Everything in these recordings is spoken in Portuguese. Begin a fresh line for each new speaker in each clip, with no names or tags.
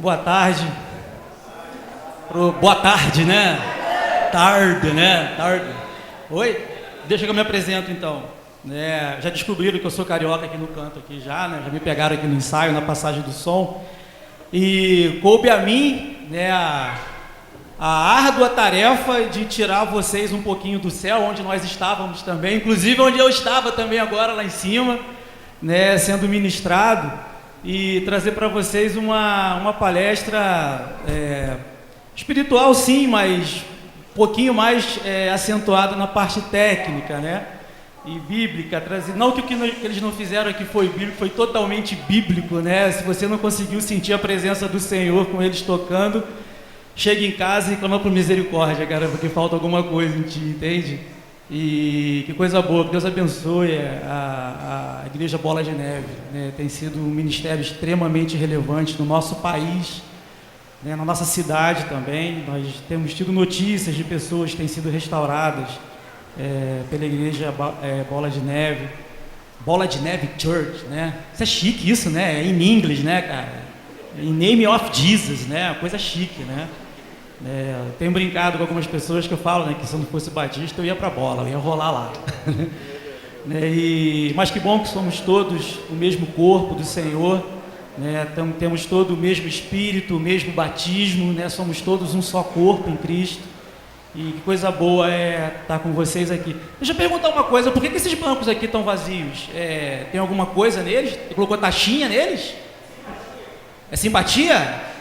Boa tarde. Boa tarde, né? Tarde, né? Tarde. Oi? Deixa que eu me apresento então. Já descobriram que eu sou carioca aqui no canto aqui já, né? Já me pegaram aqui no ensaio, na passagem do som. E coube a mim, né, a árdua tarefa de tirar vocês um pouquinho do céu, onde nós estávamos também, inclusive onde eu estava também agora lá em cima, né, sendo ministrado, e trazer para vocês uma palestra espiritual, sim, mas um pouquinho mais acentuada na parte técnica, né, e bíblica. Trazer, não que o que eles não fizeram aqui foi bíblico, foi totalmente bíblico, né? Se você não conseguiu sentir a presença do Senhor com eles tocando, chega em casa e clama por misericórdia, cara, porque falta alguma coisa em ti, entende? E que coisa boa, que Deus abençoe a Igreja Bola de Neve, né? Tem sido um ministério extremamente relevante no nosso país, né? Na nossa cidade também. Nós temos tido notícias de pessoas que têm sido restauradas pela Igreja Bola de Neve Church, né? Isso é chique, isso, né? É em inglês, né, cara? In name of Jesus, né? Coisa chique, né? Eu tenho brincado com algumas pessoas que eu falo, né, que se eu não fosse batista eu ia pra bola, eu ia rolar lá. Mas que bom que somos todos o mesmo corpo do Senhor, né? Temos todo o mesmo Espírito, o mesmo batismo, né? Somos todos um só corpo em Cristo. E que coisa boa estar com vocês aqui. Deixa eu perguntar uma coisa, por que esses bancos aqui estão vazios? Tem alguma coisa neles? Você colocou taxinha neles? É simpatia?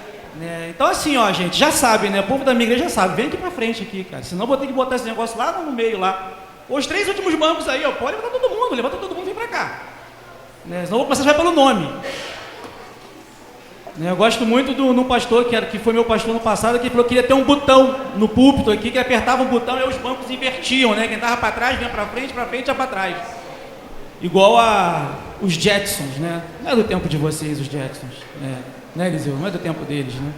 Então assim, ó, gente, já sabe, né? O povo da minha igreja já sabe, vem aqui pra frente aqui, cara. Senão eu vou ter que botar esse negócio lá no meio, lá. Os 3 últimos bancos aí, ó, pode levantar todo mundo, levanta todo mundo e vem pra cá. Senão eu vou começar já pelo nome. Eu gosto muito de um pastor que foi meu pastor no passado, que falou que queria ter um botão no púlpito aqui, que apertava um botão e os bancos invertiam, né? Quem estava para trás vinha para frente ia para trás. Igual os Jetsons, né? Não é do tempo de vocês, os Jetsons, né, Eliseu? Não é do tempo deles, né?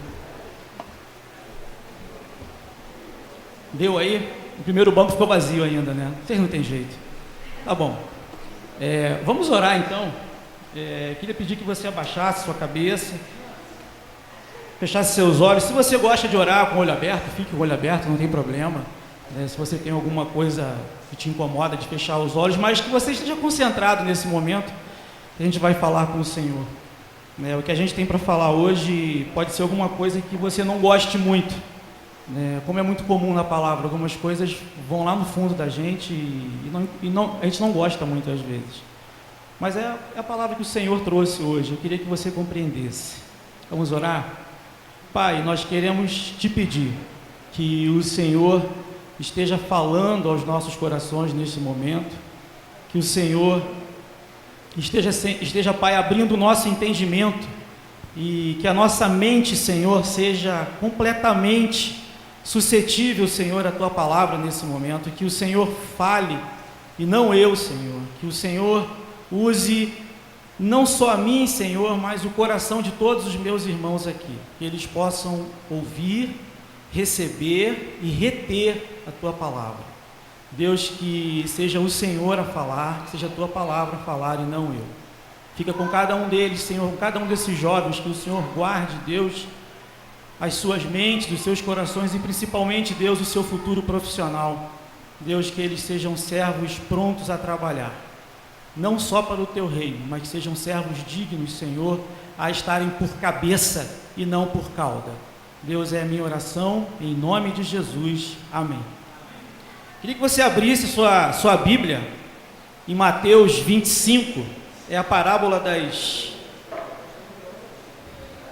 Deu aí? O primeiro banco ficou vazio ainda, né? Vocês não tem jeito. Tá bom. Vamos orar então. Queria pedir que você abaixasse sua cabeça, fechasse seus olhos. Se você gosta de orar com o olho aberto, fique com o olho aberto, não tem problema. Se você tem alguma coisa que te incomoda de fechar os olhos, mas que você esteja concentrado nesse momento, a gente vai falar com o Senhor. O que a gente tem para falar hoje pode ser alguma coisa que você não goste muito. Como é muito comum na palavra, algumas coisas vão lá no fundo da gente a gente não gosta muito às vezes. Mas é a palavra que o Senhor trouxe hoje. Eu queria que você compreendesse. Vamos orar? Pai, nós queremos te pedir que o Senhor esteja falando aos nossos corações neste momento, que o Senhor esteja, Pai, abrindo o nosso entendimento e que a nossa mente, Senhor, seja completamente suscetível, Senhor, à Tua palavra nesse momento, que o Senhor fale e não eu, Senhor, que o Senhor use não só a mim, Senhor, mas o coração de todos os meus irmãos aqui, que eles possam ouvir, receber e reter a Tua palavra. Deus, que seja o Senhor a falar, que seja a Tua palavra a falar e não eu. Fica com cada um deles, Senhor, com cada um desses jovens, que o Senhor guarde, Deus, as suas mentes, os seus corações e principalmente, Deus, o seu futuro profissional. Deus, que eles sejam servos prontos a trabalhar, não só para o Teu reino, mas que sejam servos dignos, Senhor, a estarem por cabeça e não por cauda. Deus, é a minha oração, em nome de Jesus, amém. Queria que você abrisse sua Bíblia em Mateus 25, é a parábola das...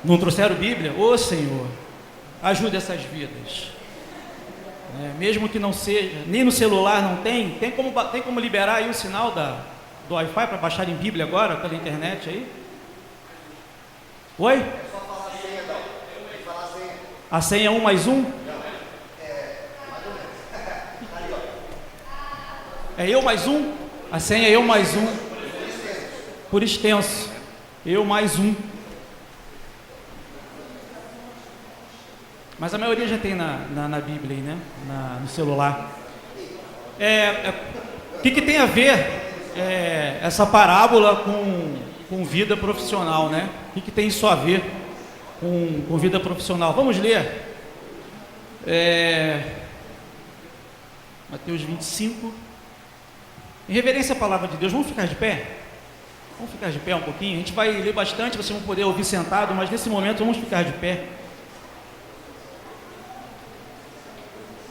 Não trouxeram Bíblia? Ô Senhor, ajude essas vidas. Mesmo que não seja, nem no celular não tem como liberar aí o sinal do Wi-Fi para baixar em Bíblia agora, pela internet aí? Oi?
É só falar a senha, não. Falar a senha.
A senha é 1 mais 1?
Mais ou menos. Ali, ó.
É eu mais 1? A senha é eu mais 1. Por extenso. Eu mais 1. Mas a maioria já tem na Bíblia aí, né? No celular. O que tem a ver essa parábola com vida profissional, né? O que tem isso a ver? com vida profissional. Vamos ler Mateus 25. Em reverência à palavra de Deus, vamos ficar de pé? Vamos ficar de pé um pouquinho? A gente vai ler bastante, vocês vão poder ouvir sentado, mas nesse momento vamos ficar de pé.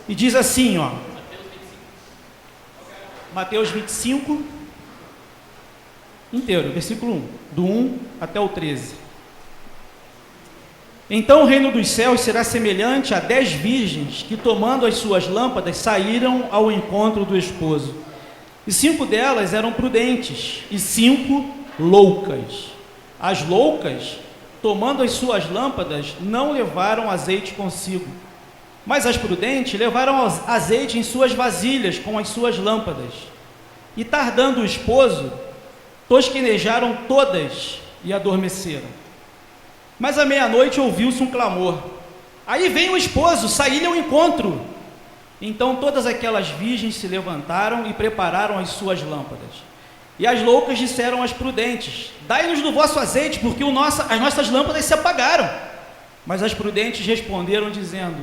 E diz assim, ó, Mateus 25, inteiro, versículo 1, do 1 até o 13. Então o reino dos céus será semelhante a 10 virgens que, tomando as suas lâmpadas, saíram ao encontro do esposo. E 5 delas eram prudentes, e 5 loucas. As loucas, tomando as suas lâmpadas, não levaram azeite consigo. Mas as prudentes levaram azeite em suas vasilhas com as suas lâmpadas. E tardando o esposo, tosquenejaram todas e adormeceram. Mas à meia-noite ouviu-se um clamor. Aí vem o esposo, saí-lhe ao encontro. Então todas aquelas virgens se levantaram e prepararam as suas lâmpadas. E as loucas disseram às prudentes: dai-nos do vosso azeite, porque as nossas lâmpadas se apagaram. Mas as prudentes responderam, dizendo: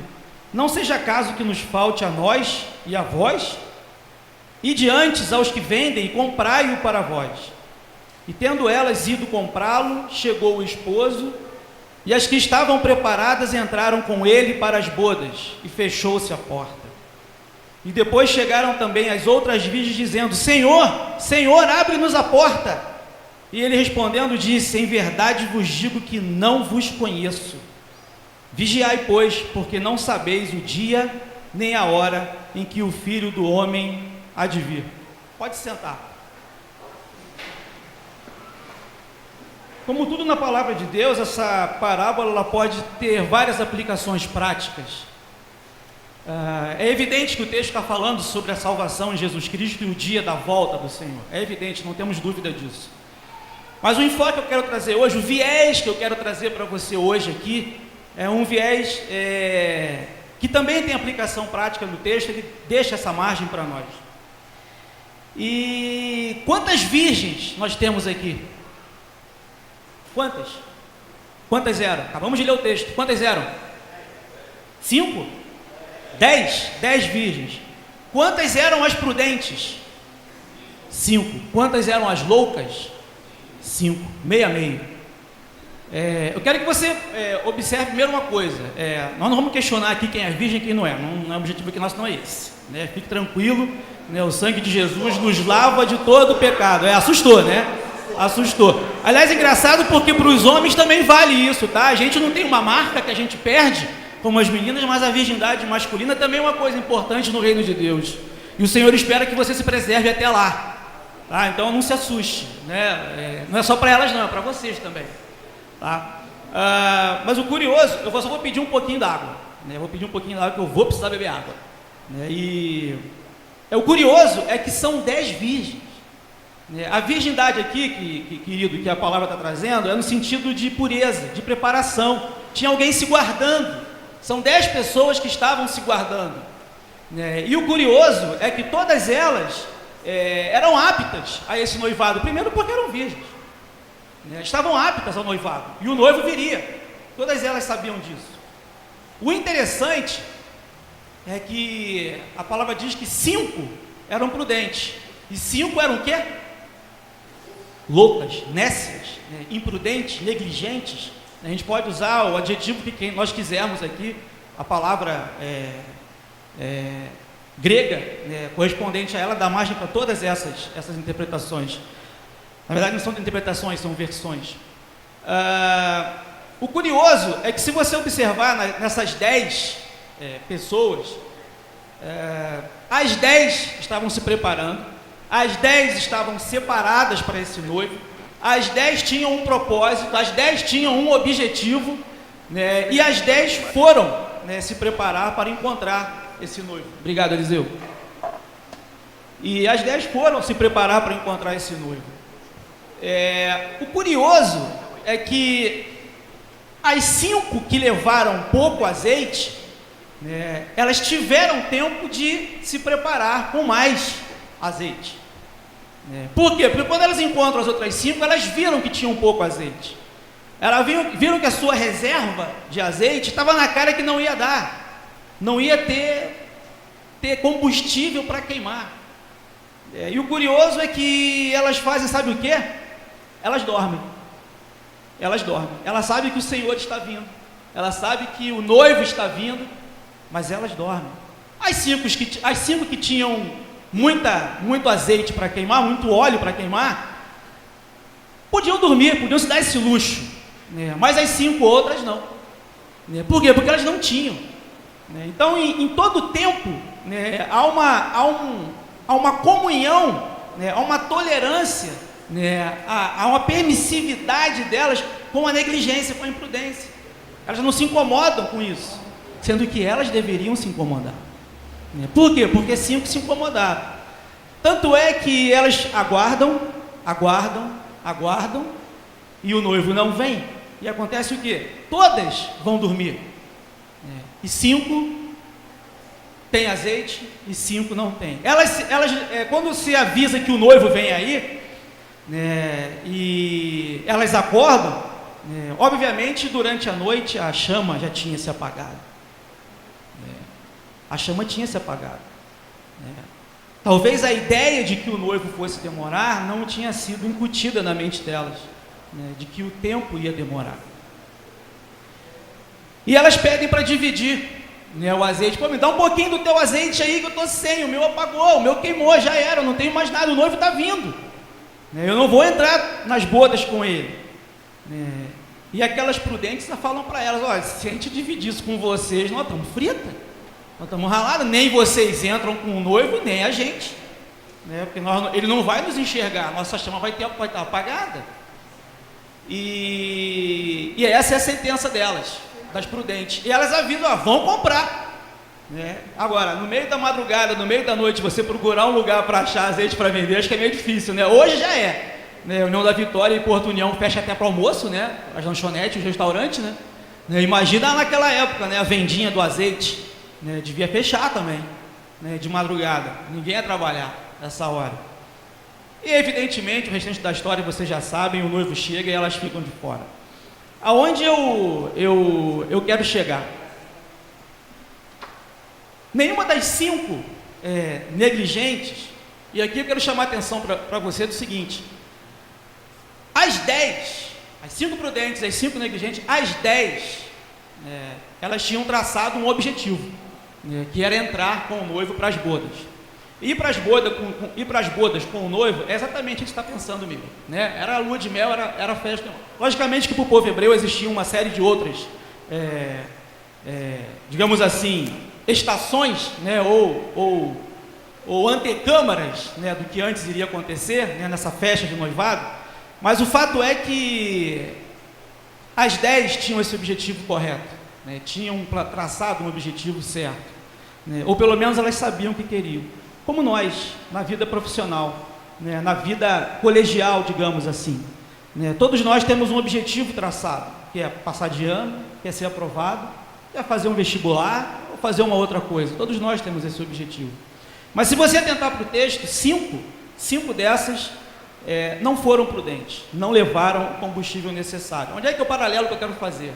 não seja caso que nos falte a nós e a vós? Ide antes aos que vendem e comprai-o para vós. E tendo elas ido comprá-lo, chegou o esposo, e as que estavam preparadas entraram com ele para as bodas, e fechou-se a porta. E depois chegaram também as outras virgens, dizendo: Senhor, Senhor, abre-nos a porta. E ele respondendo disse: em verdade vos digo que não vos conheço. Vigiai, pois, porque não sabeis o dia nem a hora em que o Filho do Homem há de vir. Pode sentar. Como tudo na palavra de Deus, essa parábola ela pode ter várias aplicações práticas. É evidente que o texto está falando sobre a salvação em Jesus Cristo e o dia da volta do Senhor. É evidente, não temos dúvida disso. Mas o enfoque que eu quero trazer hoje, o viés que eu quero trazer para você hoje aqui, é um viés que também tem aplicação prática no texto, ele deixa essa margem para nós. E quantas virgens nós temos aqui? Quantas? Quantas eram? Acabamos de ler o texto. Quantas eram? 5? 10? 10 virgens. Quantas eram as prudentes? 5. Quantas eram as loucas? 5. Meia. Eu quero que você observe primeiro uma coisa. Nós não vamos questionar aqui quem é virgem e quem não é. Não é o objetivo aqui nosso, não é esse. Fique tranquilo. O sangue de Jesus nos lava de todo o pecado. Assustou, né? Assustou. Aliás, é engraçado porque para os homens também vale isso, tá? A gente não tem uma marca que a gente perde, como as meninas, mas a virgindade masculina também é uma coisa importante no reino de Deus. E o Senhor espera que você se preserve até lá. Tá? Então não se assuste, né? Não é só para elas não, é para vocês também. Tá? Mas o curioso, eu só vou pedir um pouquinho d'água. Eu vou pedir um pouquinho d'água, que eu vou precisar beber água. E o curioso é que são 10 virgens. A virgindade aqui, querido, que a palavra está trazendo, é no sentido de pureza, de preparação. Tinha alguém se guardando. São 10 pessoas que estavam se guardando. E o curioso é que todas elas eram aptas a esse noivado. Primeiro porque eram virgens. Estavam aptas ao noivado. E o noivo viria. Todas elas sabiam disso. O interessante é que a palavra diz que 5 eram prudentes. E 5 eram o quê? Loucas, nécias, imprudentes, negligentes. A gente pode usar o adjetivo que nós quisermos aqui, a palavra grega, correspondente a ela, dá margem para todas essas interpretações. Na verdade não são interpretações, são versões. O curioso é que se você observar nessas 10 pessoas, as 10 estavam se preparando, as 10 estavam separadas para esse noivo, as 10 tinham um propósito, as 10 tinham um objetivo, e as 10 foram se preparar para encontrar esse noivo. Obrigado, Eliseu. E as 10 foram se preparar para encontrar esse noivo. O curioso é que as 5 que levaram pouco azeite, elas tiveram tempo de se preparar com mais azeite. Por quê? Porque quando elas encontram as outras 5, elas viram que tinham pouco azeite. Elas viram que a sua reserva de azeite estava na cara que não ia dar, não ia ter combustível para queimar. E o curioso é que elas fazem, sabe o que? Elas dormem. Elas sabem que o Senhor está vindo, elas sabem que o noivo está vindo, mas elas dormem. As cinco que tinham muito azeite para queimar, muito óleo para queimar, podiam dormir, podiam se dar esse luxo, né? Mas as 5 outras não, né? Por quê? Porque elas não tinham, né? Então, em todo tempo, né, há uma comunhão, né, há uma tolerância, né, há uma permissividade delas com a negligência, com a imprudência. Elas não se incomodam com isso, sendo que elas deveriam se incomodar, né? Por quê? Porque 5 se incomodaram. Tanto é que elas aguardam, e o noivo não vem. E acontece o quê? Todas vão dormir, né? E 5 têm azeite e 5 não têm. Elas quando se avisa que o noivo vem aí, né, e elas acordam, né, obviamente durante a noite a chama já tinha se apagado, né? A chama tinha se apagado, né? Talvez a ideia de que o noivo fosse demorar não tinha sido incutida na mente delas, né, de que o tempo ia demorar. E elas pedem para dividir, né, o azeite. Pô, me dá um pouquinho do teu azeite aí que eu estou sem, o meu apagou, o meu queimou, já era, eu não tenho mais nada, o noivo está vindo, né, eu não vou entrar nas bodas com ele, né? E aquelas prudentes falam para elas: olha, se a gente dividir isso com vocês, nós estamos fritas, nós estamos raladas, nem vocês entram com o noivo, nem a gente, né? Porque ele não vai nos enxergar, nossa chama vai estar apagada. E essa é a sentença delas, das prudentes. E elas avisam: vão comprar, né? Agora, no meio da madrugada, no meio da noite, você procurar um lugar para achar azeite para vender, acho que é meio difícil, né? Hoje já é, né? União da Vitória e Porto União fecha até para almoço, né? As lanchonetes, os restaurantes, né? Imagina naquela época, né? A vendinha do azeite, né? Devia fechar também, né? De madrugada, ninguém ia trabalhar nessa hora. E evidentemente o restante da história vocês já sabem, o noivo chega e elas ficam de fora. Aonde eu quero chegar? Nenhuma das 5 negligentes, e aqui eu quero chamar a atenção para você do seguinte: as 10, as 5 prudentes, as 5 negligentes, as 10, elas tinham traçado um objetivo, né, que era entrar com o noivo para as bodas. Ir para as bodas com o noivo é exatamente o que você está pensando, amigo, né? Era a lua de mel, era festa. Logicamente que para o povo hebreu existia uma série de outras, digamos assim, estações, né, ou antecâmaras, né, do que antes iria acontecer, né, nessa festa de noivado. Mas o fato é que as 10 tinham esse objetivo correto, né, tinham traçado um objetivo certo, né, ou pelo menos elas sabiam o que queriam. Como nós, na vida profissional, né, na vida colegial, digamos assim, né, todos nós temos um objetivo traçado, que é passar de ano, que é ser aprovado, que é fazer um vestibular, ou fazer uma outra coisa. Todos nós temos esse objetivo. Mas se você atentar para o texto, 5 dessas não foram prudentes, não levaram o combustível necessário. Onde é que é o paralelo que eu quero fazer?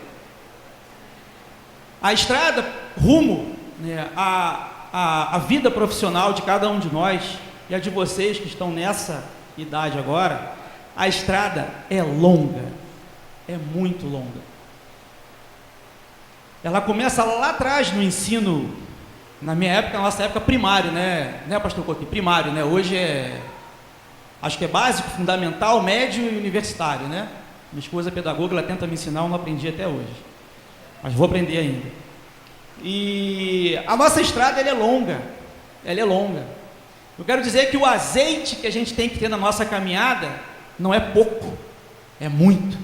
A estrada rumo, né, a vida profissional de cada um de nós e a de vocês que estão nessa idade agora, a estrada é longa, é muito longa. Ela começa lá atrás no ensino, na minha época, na nossa época, primário, né, pastor Coquinho? Primário, né? Hoje acho que é básico, fundamental, médio e universitário, né? Minha esposa é pedagoga, ela tenta me ensinar, eu não aprendi até hoje, mas vou aprender ainda. E a nossa estrada, ela é longa. Eu quero dizer que o azeite que a gente tem que ter na nossa caminhada não é pouco, é muito.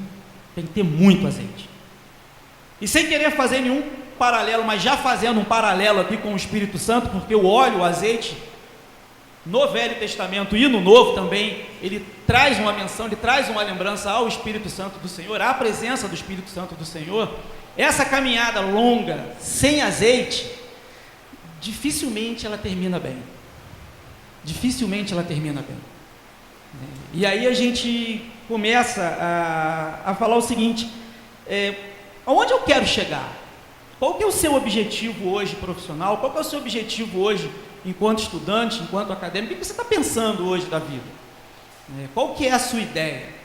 Tem que ter muito azeite. E sem querer fazer nenhum paralelo, mas já fazendo um paralelo aqui com o Espírito Santo, porque o óleo, o azeite, no Velho Testamento e no Novo também, ele traz uma menção, ele traz uma lembrança ao Espírito Santo do Senhor, à presença do Espírito Santo do Senhor. Essa caminhada longa, sem azeite, dificilmente ela termina bem. Dificilmente ela termina bem. E aí a gente começa a falar o seguinte: aonde eu quero chegar? Qual que é o seu objetivo hoje profissional? Qual que é o seu objetivo hoje enquanto estudante, enquanto acadêmico? O que você está pensando hoje da vida? Qual que é a sua ideia?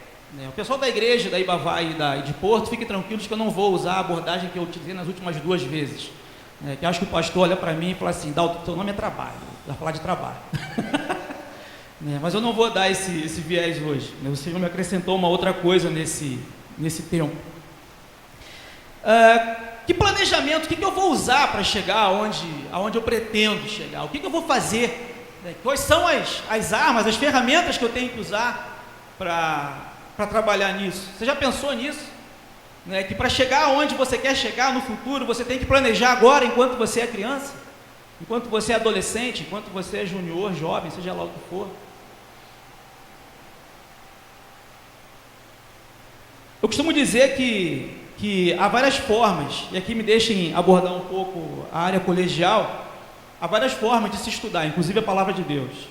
O pessoal da igreja, da Ibavá e de Porto, fiquem tranquilos que eu não vou usar a abordagem que eu utilizei nas últimas 2 vezes. Que acho que o pastor olha para mim e fala assim: Dalton, teu nome é trabalho, vai falar de trabalho. Mas eu não vou dar esse viés hoje. O Senhor me acrescentou uma outra coisa nesse tempo. Que planejamento, o que eu vou usar para chegar aonde eu pretendo chegar? O que eu vou fazer? Quais são as armas, as ferramentas que eu tenho que usar para trabalhar nisso? Você já pensou nisso? Que para chegar aonde você quer chegar no futuro, você tem que planejar agora, enquanto você é criança, enquanto você é adolescente, enquanto você é junior, jovem, seja lá o que for. Eu costumo dizer que há várias formas, e aqui me deixem abordar um pouco a área colegial, há várias formas de se estudar, inclusive a palavra de Deus.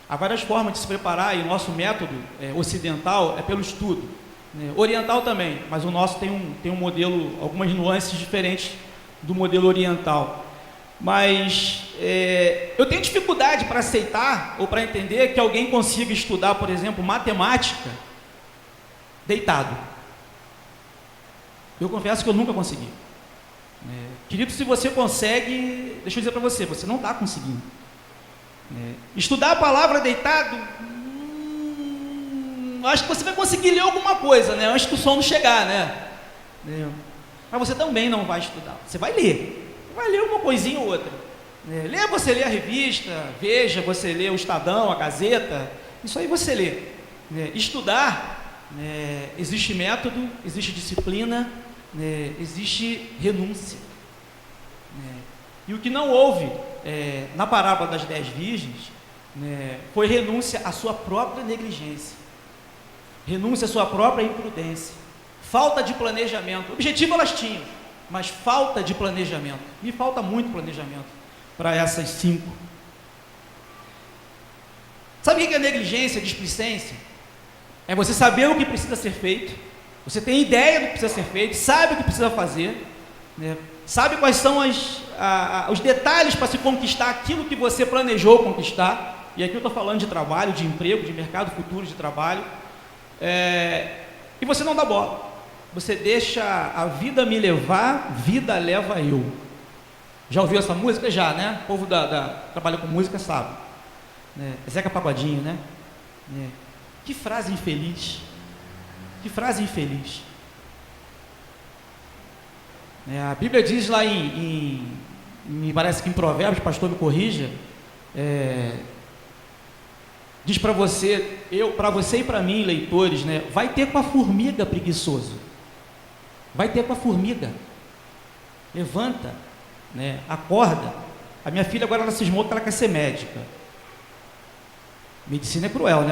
Há várias formas de se preparar, e o nosso método ocidental é pelo estudo. Oriental também, mas o nosso tem um modelo, algumas nuances diferentes do modelo oriental. Mas eu tenho dificuldade para aceitar ou para entender que alguém consiga estudar, por exemplo, matemática deitado. Eu confesso que eu nunca consegui. Querido, se você consegue, deixa eu dizer para você, você não está conseguindo. Estudar a palavra deitado, acho que você vai conseguir ler alguma coisa, antes que o sono chegar, Mas você também não vai estudar, você vai ler uma coisinha ou outra. Você lê a revista, Veja, você lê o Estadão, a Gazeta, isso aí você lê. Estudar, existe método, existe disciplina, existe renúncia. E o que não houve na parábola das 10 virgens foi renúncia à sua própria negligência, renúncia à sua própria imprudência, falta de planejamento. Objetivo elas tinham, mas falta de planejamento. Me falta muito planejamento para essas 5. Sabe o que é negligência, displicência? É você saber o que precisa ser feito, você tem ideia do que precisa ser feito, sabe o que precisa fazer, sabe quais são os detalhes para se conquistar aquilo que você planejou conquistar. E aqui eu estou falando de trabalho, de emprego, de mercado futuro de trabalho, e você não dá bola. Você deixa a vida me levar, vida leva eu. Já ouviu essa música? Já, O povo trabalha com música sabe. Zeca Pagodinho, Que frase infeliz. Que frase infeliz. A Bíblia diz lá me parece que em Provérbios, pastor me corrija, diz para você e para mim, leitores, vai ter com a formiga, preguiçoso. Vai ter com a formiga. Levanta, acorda. A minha filha agora ela cismou que ela quer ser médica. Medicina é cruel,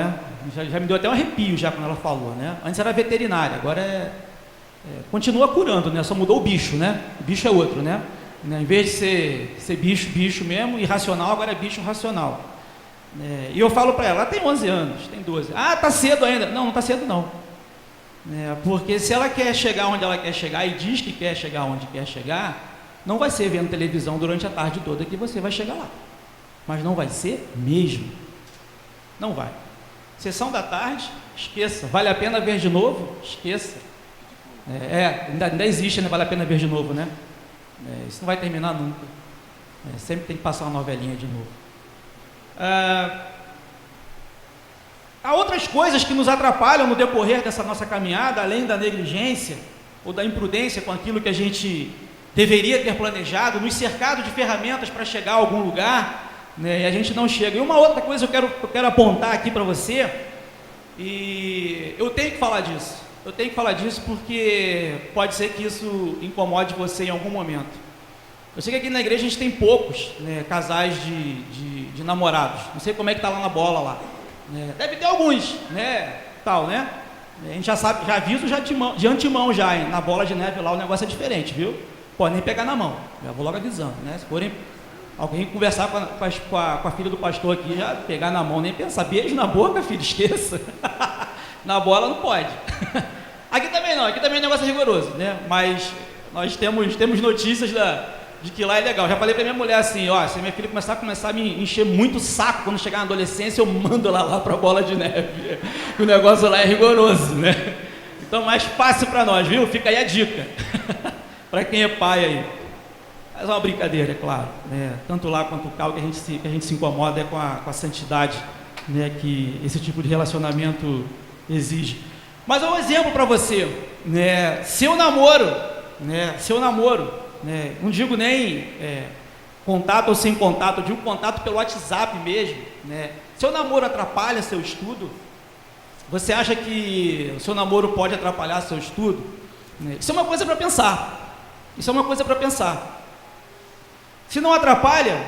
já me deu até um arrepio já quando ela falou, Antes era veterinária, agora continua curando, só mudou o bicho, O bicho é outro, Em vez de ser bicho mesmo, irracional, agora é bicho racional. E eu falo para ela tem 11 anos, tem 12. Ah, tá cedo ainda. Não tá cedo não. Porque se ela quer chegar onde ela quer chegar e diz que quer chegar onde quer chegar, não vai ser vendo televisão durante a tarde toda que você vai chegar lá. Mas não vai ser mesmo. Não vai. Sessão da tarde, esqueça. Vale a pena ver de novo? Esqueça. Ainda existe, vale a pena ver de novo, isso não vai terminar nunca. Sempre tem que passar uma novelinha de novo. Há outras coisas que nos atrapalham no decorrer dessa nossa caminhada, além da negligência ou da imprudência com aquilo que a gente deveria ter planejado, nos cercado de ferramentas para chegar a algum lugar, e a gente não chega. E uma outra coisa eu quero apontar aqui para você, e eu tenho que falar disso, porque pode ser que isso incomode você em algum momento. Eu sei que aqui na igreja a gente tem poucos casais de namorados, não sei como é que está lá na bola lá. Deve ter alguns, A gente já sabe, já aviso de antemão já, hein? Na bola de neve lá o negócio é diferente, viu? Pode nem pegar na mão, já vou logo avisando, Se forem alguém conversar com a filha do pastor aqui, já pegar na mão, nem pensar, beijo na boca, filho, esqueça. Na bola não pode. Aqui também não, aqui também o negócio é rigoroso, né? Mas nós temos notícias de que lá é legal. Já falei pra minha mulher assim, ó, se minha filha começar a me encher muito o saco quando chegar na adolescência, eu mando ela lá pra Bola de Neve. Que o negócio lá é rigoroso, né? Então mais fácil pra nós, viu? Fica aí a dica. Pra quem é pai aí. Mas é uma brincadeira, é claro, né? Tanto lá quanto cá, o que a gente se incomoda é com a santidade, né? Que esse tipo de relacionamento exige. Mas é um exemplo para você, né? Seu namoro, né? Não digo nem contato ou sem contato, eu digo contato pelo WhatsApp mesmo, né? Seu namoro atrapalha seu estudo? Você acha que o seu namoro pode atrapalhar seu estudo? Isso é uma coisa para pensar. Se não atrapalha,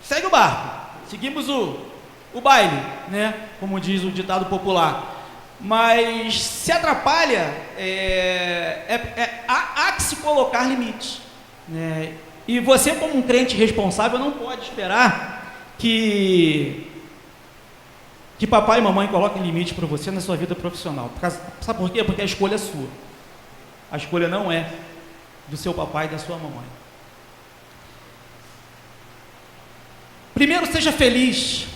segue o barco. Seguimos o baile, né? Como diz o ditado popular. Mas se atrapalha, há que se colocar limites, né? E você, como um crente responsável, não pode esperar que papai e mamãe coloquem limite para você na sua vida profissional. Sabe por quê? Porque a escolha é sua. A escolha não é do seu papai e da sua mamãe. Primeiro seja feliz,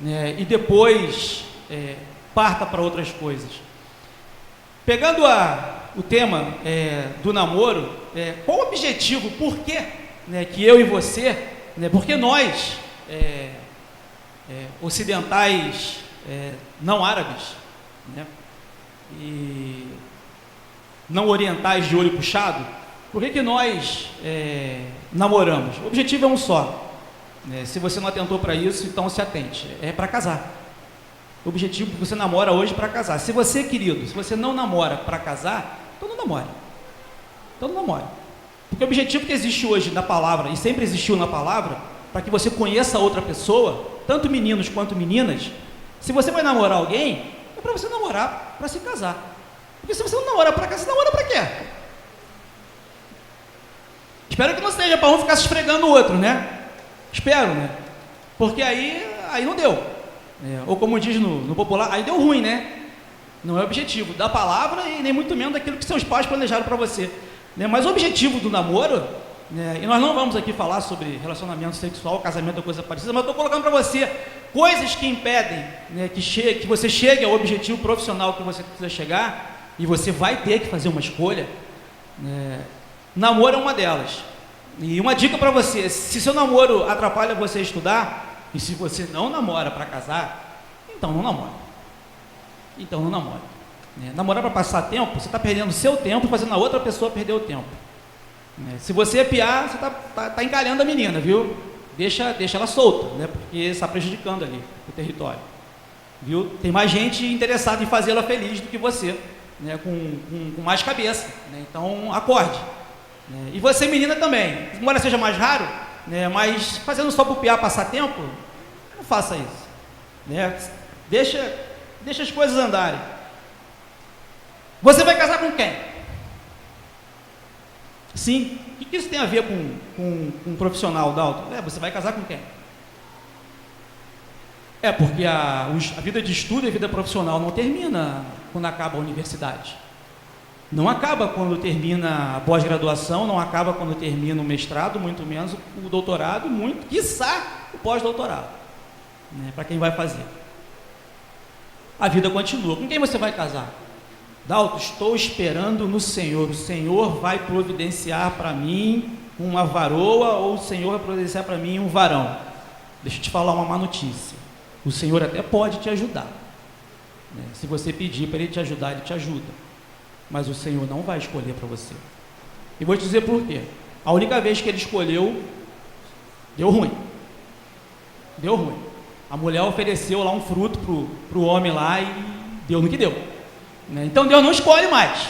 né? E depois parta para outras coisas. Pegando o tema do namoro, qual o objetivo, por que, né, que eu e você, né, porque nós, ocidentais, não árabes, né, e não orientais de olho puxado, por que nós namoramos? O objetivo é um só. Se você não atentou para isso, então se atente, é para casar. O objetivo que você namora hoje é para casar. Se você, querido, se você não namora para casar, então não namore. Porque o objetivo que existe hoje na palavra, e sempre existiu na palavra, para que você conheça outra pessoa, tanto meninos quanto meninas, se você vai namorar alguém, é para você namorar, para se casar. Porque se você não namora para casar, você namora para quê? Espero que não seja para um ficar se esfregando o outro, né? Espero, né? Porque aí não deu. Ou como diz no popular, aí deu ruim, né? Não é o objetivo da palavra e nem muito menos daquilo que seus pais planejaram para você, né? Mas o objetivo do namoro, né? E nós não vamos aqui falar sobre relacionamento sexual, casamento ou coisa parecida, mas eu estou colocando para você coisas que impedem, né, que você chegue ao objetivo profissional que você precisa chegar, e você vai ter que fazer uma escolha, né? Namoro é uma delas. E uma dica para você: se seu namoro atrapalha você a estudar, e se você não namora para casar, então não namora. Namorar para passar tempo, você está perdendo o seu tempo, fazendo a outra pessoa perder o tempo. Se você é piar, você está encalhando a menina, viu? Deixa ela solta, né? Porque está prejudicando ali o território, viu? Tem mais gente interessada em fazê-la feliz do que você, né? Com mais cabeça, né? Então acorde, né? E você, menina, também, embora seja mais raro, né, mas fazendo só para piar, passar tempo, não faça isso, né? Deixa as coisas andarem. Você vai casar com quem? Sim. O que isso tem a ver com um profissional, Dalton? Você vai casar com quem? Porque a vida de estudo e a vida profissional não termina quando acaba a universidade. Não acaba quando termina a pós-graduação, não acaba quando termina o mestrado, muito menos o doutorado, quiçá o pós-doutorado, né, para quem vai fazer. A vida continua. Com quem você vai casar? Dalton, estou esperando no Senhor. O Senhor vai providenciar para mim uma varoa, ou o Senhor vai providenciar para mim um varão. Deixa eu te falar uma má notícia. O Senhor até pode te ajudar, né? Se você pedir para Ele te ajudar, Ele te ajuda. Mas o Senhor não vai escolher para você. E vou te dizer por quê. A única vez que Ele escolheu, deu ruim. A mulher ofereceu lá um fruto para o homem lá e deu no que deu, né? Então Deus não escolhe mais.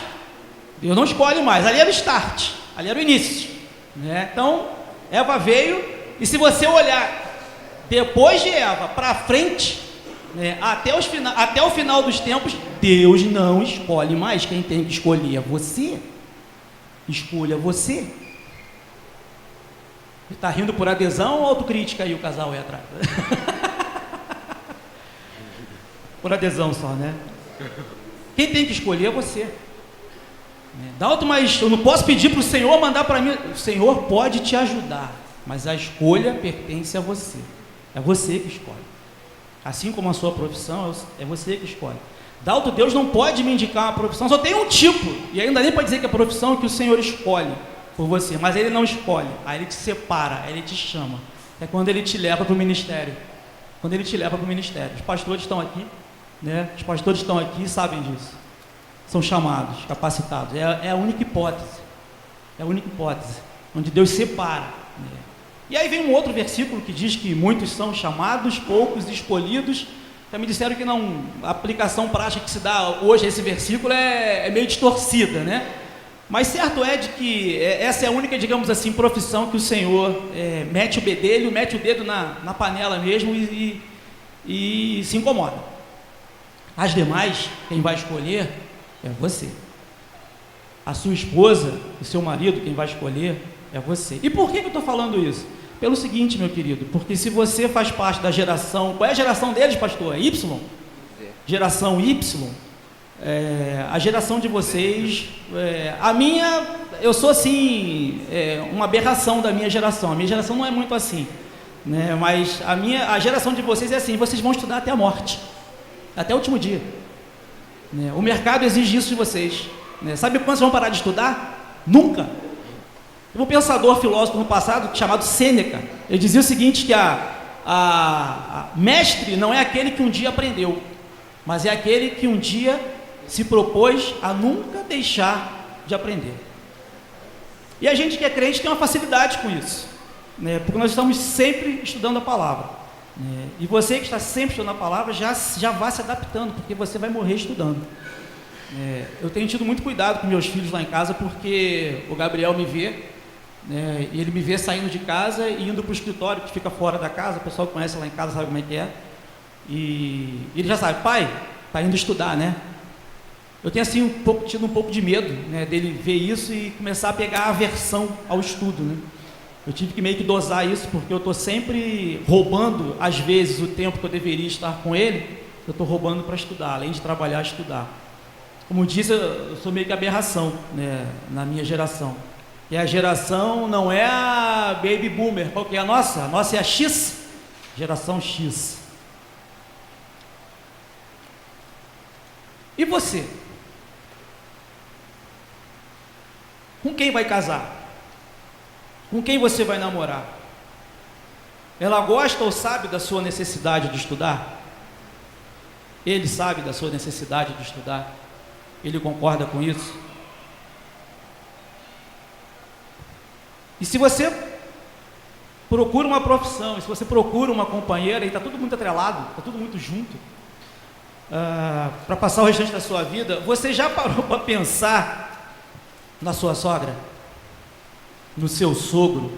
Ali era o start, ali era o início, né? Então Eva veio, e se você olhar depois de Eva para frente, né, até o final dos tempos, Deus não escolhe mais. Quem tem que escolher é você. Escolha você. Está rindo por adesão ou autocrítica aí o casal aí atrás? Por adesão só, né? Quem tem que escolher é você. Dalton, mas eu não posso pedir para o Senhor mandar para mim. O Senhor pode te ajudar, mas a escolha pertence a você. É você que escolhe. Assim como a sua profissão, é você que escolhe. Dalton, Deus não pode me indicar uma profissão, só tem um tipo. E ainda nem pode dizer que a profissão é que o Senhor escolhe por você, mas Ele não escolhe. Aí Ele te separa, aí Ele te chama. É quando Ele te leva para o ministério. Quando Ele te leva para o ministério. Os pastores estão aqui, né? Os pastores estão aqui e sabem disso. São chamados, capacitados. É a única hipótese. É a única hipótese. Onde Deus separa. Né? E aí vem um outro versículo que diz que muitos são chamados, poucos escolhidos. Já me disseram que não, a aplicação prática que se dá hoje a esse versículo é meio distorcida, né? Mas certo é de que essa é a única, digamos assim, profissão que o Senhor mete o bedelho, mete o dedo na panela mesmo e se incomoda. As demais, quem vai escolher é você. A sua esposa, o seu marido, quem vai escolher é você. E por que eu estou falando isso? Pelo seguinte, meu querido, porque se você faz parte da geração, qual é a geração deles, pastor? É Y? Geração Y. A geração de vocês, a minha, eu sou assim, uma aberração da minha geração. A minha geração não é muito assim, né? Mas a geração de vocês é assim: vocês vão estudar até a morte, até o último dia, né? O mercado exige isso de vocês, né? Sabe quando vocês vão parar de estudar? Nunca. Um pensador filósofo no passado chamado Sêneca, ele dizia o seguinte, que a mestre não é aquele que um dia aprendeu, mas é aquele que um dia se propôs a nunca deixar de aprender. E a gente que é crente tem uma facilidade com isso, né? Porque nós estamos sempre estudando a palavra, né? E você que está sempre estudando a palavra já vai se adaptando, porque você vai morrer estudando. Eu tenho tido muito cuidado com meus filhos lá em casa, porque o Gabriel me vê, né, e ele me vê saindo de casa e indo para o escritório que fica fora da casa. O pessoal que conhece lá em casa sabe como é que é. E ele já sabe: pai, está indo estudar, né? Eu tenho assim tido um pouco de medo, né, dele ver isso e começar a pegar aversão ao estudo, né? Eu tive que meio que dosar isso, porque eu estou sempre roubando, às vezes, o tempo que eu deveria estar com ele. Eu estou roubando para estudar, além de trabalhar, estudar. Como disse, eu sou meio que aberração, né, na minha geração. E a geração não é a Baby Boomer. Qual que é a nossa? A nossa é a X, geração X. E você? Com quem vai casar? Com quem você vai namorar? Ela gosta ou sabe da sua necessidade de estudar? Ele sabe da sua necessidade de estudar? Ele concorda com isso? E se você procura uma profissão, e se você procura uma companheira, e está tudo muito atrelado, está tudo muito junto, para passar o restante da sua vida, você já parou para pensar na sua sogra, no seu sogro,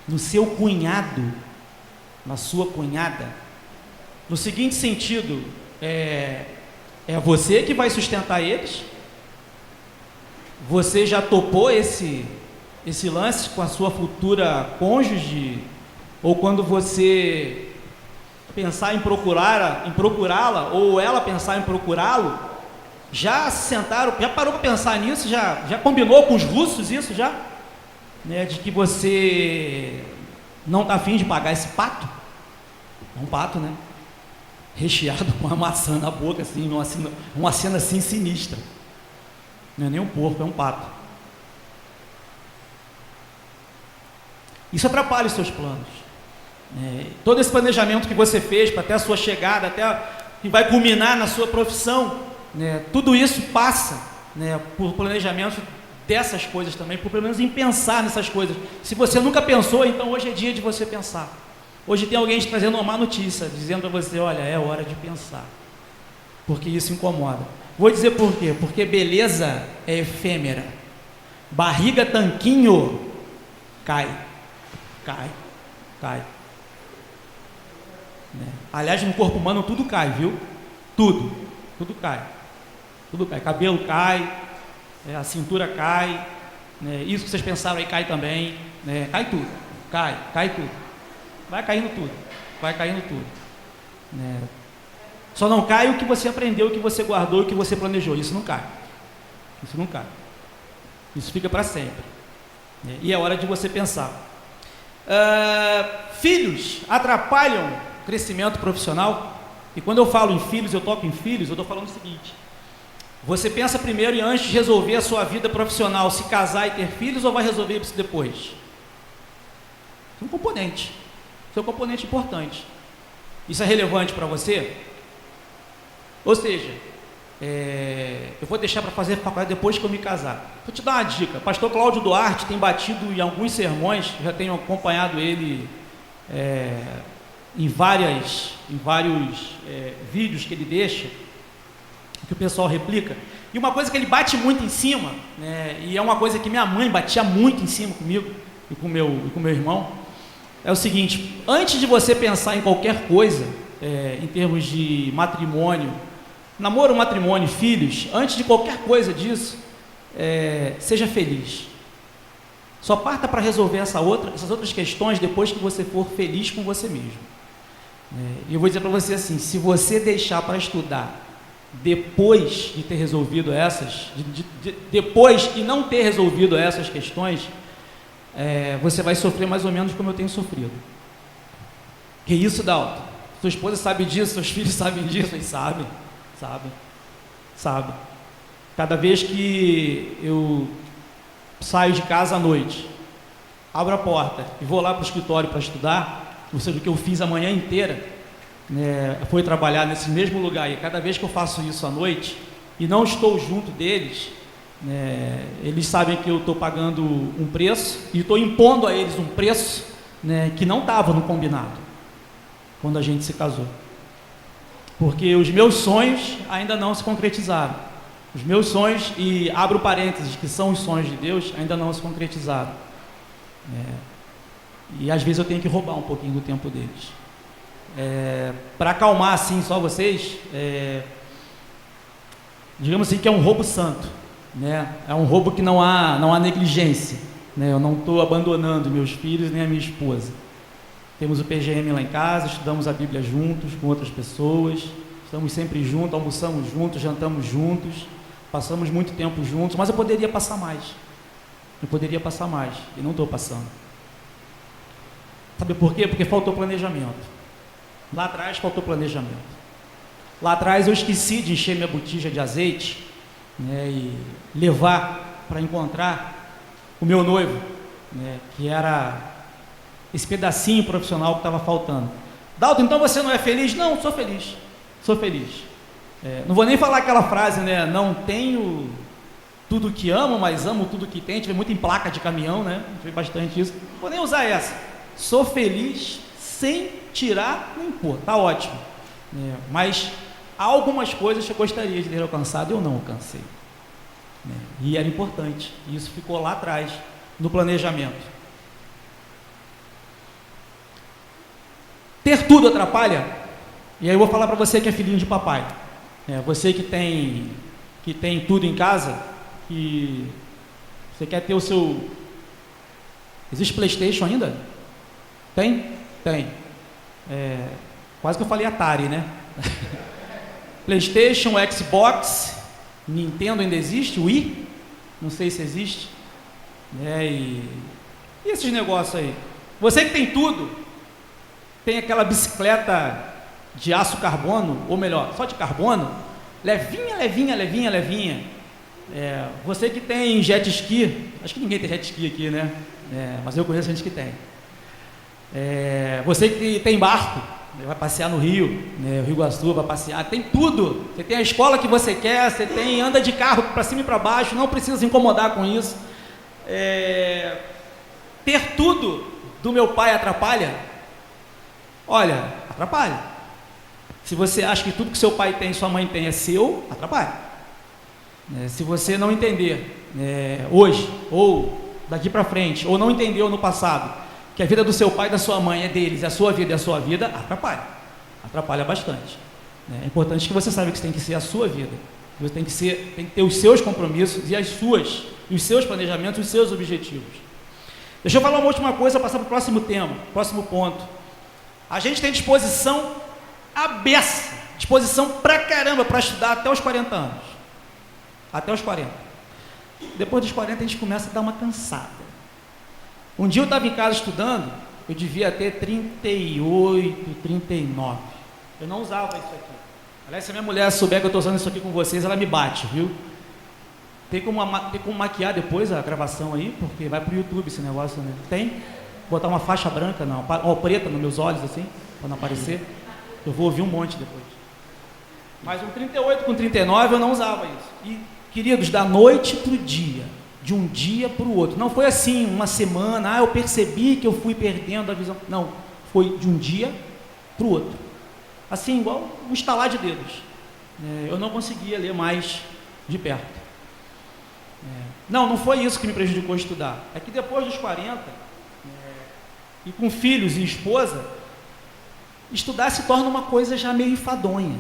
no seu cunhado, na sua cunhada? No seguinte sentido, é você que vai sustentar eles? Você já topou esse lance com a sua futura cônjuge? Ou quando você pensar em procurá-la, ou ela pensar em procurá-lo, já se sentaram, já parou para pensar nisso? Já combinou com os russos isso já? Né, de que você não está afim de pagar esse pato? É um pato, né? Recheado com uma maçã na boca, assim, uma cena assim sinistra. Não é nem um porco, é um pato. Isso atrapalha os seus planos. Todo esse planejamento que você fez para até a sua chegada, até que vai culminar na sua profissão, né, tudo isso passa, né, por planejamento dessas coisas também, por pelo menos em pensar nessas coisas. Se você nunca pensou, então hoje é dia de você pensar. Hoje tem alguém te trazendo uma má notícia, dizendo para você: olha, é hora de pensar, porque isso incomoda. Vou dizer por quê? Porque beleza é efêmera, barriga tanquinho cai. Né? Aliás, no corpo humano tudo cai, viu? Tudo cai, cabelo cai, a cintura cai, né? Isso que vocês pensaram aí cai também, né? Cai tudo, cai tudo. Vai caindo tudo, né? Só não cai o que você aprendeu, o que você guardou, o que você planejou. Isso não cai. Isso não cai. Isso fica para sempre. E é hora de você pensar. Filhos atrapalham o crescimento profissional? E quando eu falo em filhos, eu toco em filhos, eu estou falando o seguinte: você pensa primeiro e antes de resolver a sua vida profissional, se casar e ter filhos, ou vai resolver isso depois? Isso é um componente. Isso é um componente importante. Isso é relevante para você? Ou seja, eu vou deixar para fazer faculdade depois que eu me casar. Vou te dar uma dica. Pastor Cláudio Duarte tem batido em alguns sermões, já tenho acompanhado ele em vários vídeos que ele deixa, que o pessoal replica. E uma coisa que ele bate muito em cima, e é uma coisa que minha mãe batia muito em cima comigo e com meu irmão, é o seguinte: antes de você pensar em qualquer coisa, em termos de matrimônio, namoro, matrimônio, filhos, antes de qualquer coisa disso, seja feliz. Só parta para resolver essas outras questões depois que você for feliz com você mesmo. E eu vou dizer para você assim: se você deixar para estudar depois de ter resolvido depois e não ter resolvido essas questões, você vai sofrer mais ou menos como eu tenho sofrido. Que isso, Dalton? Sua esposa sabe disso, seus filhos sabem disso, eles sabem. Cada vez que eu saio de casa à noite, abro a porta e vou lá para o escritório para estudar, ou seja, o que eu fiz a manhã inteira, foi trabalhar nesse mesmo lugar, e cada vez que eu faço isso à noite e não estou junto deles, eles sabem que eu estou pagando um preço e estou impondo a eles um preço, que não estava no combinado quando a gente se casou. Porque os meus sonhos ainda não se concretizaram. Os meus sonhos, e abro parênteses, que são os sonhos de Deus, ainda não se concretizaram. E às vezes eu tenho que roubar um pouquinho do tempo deles. Para acalmar assim só vocês, digamos assim que é um roubo santo. É um roubo que não há negligência. Eu não estou abandonando meus filhos nem a minha esposa. Temos o PGM lá em casa, estudamos a Bíblia juntos com outras pessoas, estamos sempre juntos, almoçamos juntos, jantamos juntos, passamos muito tempo juntos, mas eu poderia passar mais. E não estou passando. Sabe por quê? Porque faltou planejamento. Lá atrás faltou planejamento. Lá atrás eu esqueci de encher minha botija de azeite, e levar para encontrar o meu noivo, que era esse pedacinho profissional que estava faltando. Dalton, então você não é feliz? Não, sou feliz. Não vou nem falar aquela frase, não tenho tudo que amo, mas amo tudo que tem. A gente vê muito em placa de caminhão, a gente vê bastante isso. Não vou nem usar essa. Sou feliz sem tirar nem pôr, tá ótimo. Mas há algumas coisas que eu gostaria de ter alcançado e eu não alcancei. E era importante. E isso ficou lá atrás, no planejamento. Ter tudo atrapalha? E aí eu vou falar para você que é filhinho de papai. Você que tem tudo em casa, que você quer ter o seu... Existe PlayStation ainda? Tem? Tem. Quase que eu falei Atari, PlayStation, Xbox, Nintendo ainda existe? Wii? Não sei se existe. E esses negócios aí? Você que tem tudo, tem aquela bicicleta de aço carbono, ou melhor, só de carbono, levinha. Você que tem jet ski, acho que ninguém tem jet ski aqui, mas eu conheço gente que tem. Você que tem barco, vai passear no Rio, Rio Iguaçu, vai passear, tem tudo. Você tem a escola que você quer, anda de carro para cima e para baixo, não precisa se incomodar com isso. Ter tudo do meu pai atrapalha? Olha, atrapalha. Se você acha que tudo que seu pai tem e sua mãe tem é seu, atrapalha. Se você não entender hoje, ou daqui para frente, ou não entendeu no passado, que a vida do seu pai e da sua mãe é deles, a sua vida é a sua vida, atrapalha bastante. É importante que você saiba que isso tem que ser a sua vida. Você tem que ter os seus compromissos e os seus planejamentos, os seus objetivos. Deixa eu falar uma última coisa, passar para o próximo tema, próximo ponto. A gente tem disposição à beça disposição pra caramba para estudar até os 40 anos. Até os 40. Depois dos 40 a gente começa a dar uma cansada. Um dia eu estava em casa estudando, eu devia ter 38, 39. Eu não usava isso aqui. Aliás, se a minha mulher souber que eu estou usando isso aqui com vocês, ela me bate, viu? Tem como maquiar depois a gravação aí, porque vai pro YouTube esse negócio, né? Tem? Botar uma faixa branca, não, ou preta nos meus olhos, assim, para não aparecer. Eu vou ouvir um monte depois. Mas um 38 com 39 eu não usava isso. E, queridos, da noite pro dia, de um dia para o outro. Não foi assim, uma semana, eu percebi que eu fui perdendo a visão. Não, foi de um dia para o outro. Assim, igual um estalar de dedos. Eu não conseguia ler mais de perto. Não foi isso que me prejudicou estudar. É que depois dos 40, e com filhos e esposa, estudar se torna uma coisa já meio enfadonha.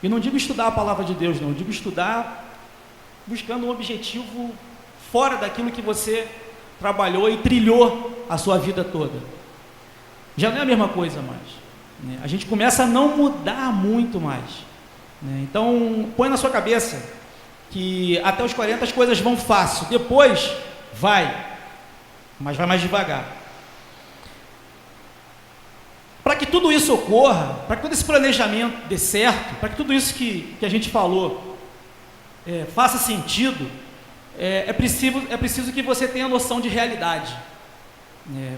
E não digo estudar a palavra de Deus, não. Eu digo estudar buscando um objetivo fora daquilo que você trabalhou e trilhou a sua vida toda. Já não é a mesma coisa mais. A gente começa a não mudar muito mais. Então, põe na sua cabeça que até os 40 as coisas vão fácil. Depois, mas vai mais devagar. Para que tudo isso ocorra, para que todo esse planejamento dê certo, para que tudo isso que a gente falou faça sentido, é preciso que você tenha noção de realidade.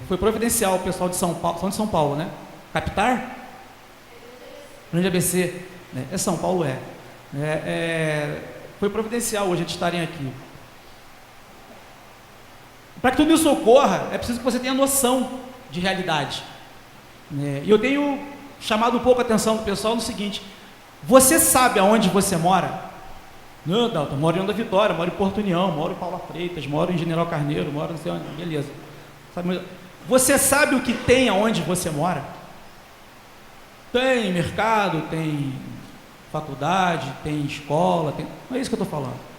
Foi providencial o pessoal de São Paulo, né? Captar? Grande ABC. É São Paulo, foi providencial hoje eles estarem aqui. Para que tudo isso ocorra, é preciso que você tenha noção de realidade. E eu tenho chamado um pouco a atenção do pessoal no seguinte: você sabe aonde você mora? Não, Dalton, moro em Onda Vitória, moro em Porto União, moro em Paula Freitas, moro em General Carneiro, moro não sei onde, beleza. Você sabe o que tem aonde você mora? Tem mercado, tem faculdade, tem escola, não é isso que eu estou falando.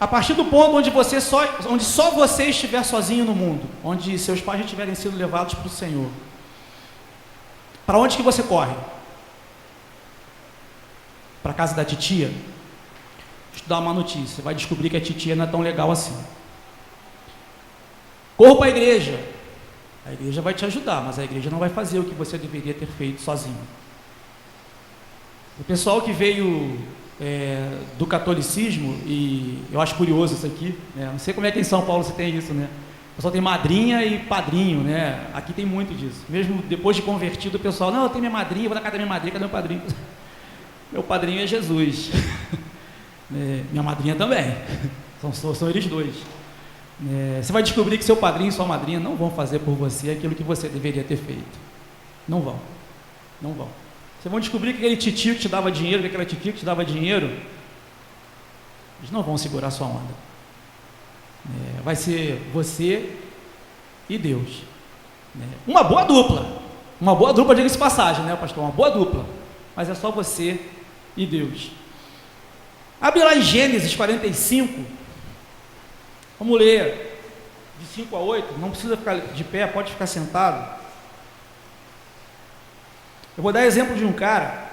A partir do ponto onde só você estiver sozinho no mundo, onde seus pais já tiverem sido levados para o Senhor, para onde que você corre? Para a casa da titia? Deixa eu te dar uma notícia, você vai descobrir que a titia não é tão legal assim. Corra para a igreja vai te ajudar, mas a igreja não vai fazer o que você deveria ter feito sozinho. O pessoal que veio do catolicismo, e eu acho curioso isso aqui, não sei como é que em São Paulo você tem isso, né? O pessoal tem madrinha e padrinho, né? Aqui tem muito disso. Mesmo depois de convertido, o pessoal, não, eu tenho minha madrinha, vou na casa da minha madrinha, cadê meu padrinho? Meu padrinho é Jesus. Minha madrinha também. São eles dois. Você vai descobrir que seu padrinho e sua madrinha não vão fazer por você aquilo que você deveria ter feito. Não vão. Vocês vão descobrir que aquele titio que te dava dinheiro, que aquela titia que te dava dinheiro, eles não vão segurar sua onda. Vai ser você e Deus. Uma boa dupla, diga-se passagem, né, pastor? Uma boa dupla, mas é só você e Deus. Abre lá em Gênesis 45, vamos ler de 5 a 8, não precisa ficar de pé, pode ficar sentado. Eu vou dar exemplo de um cara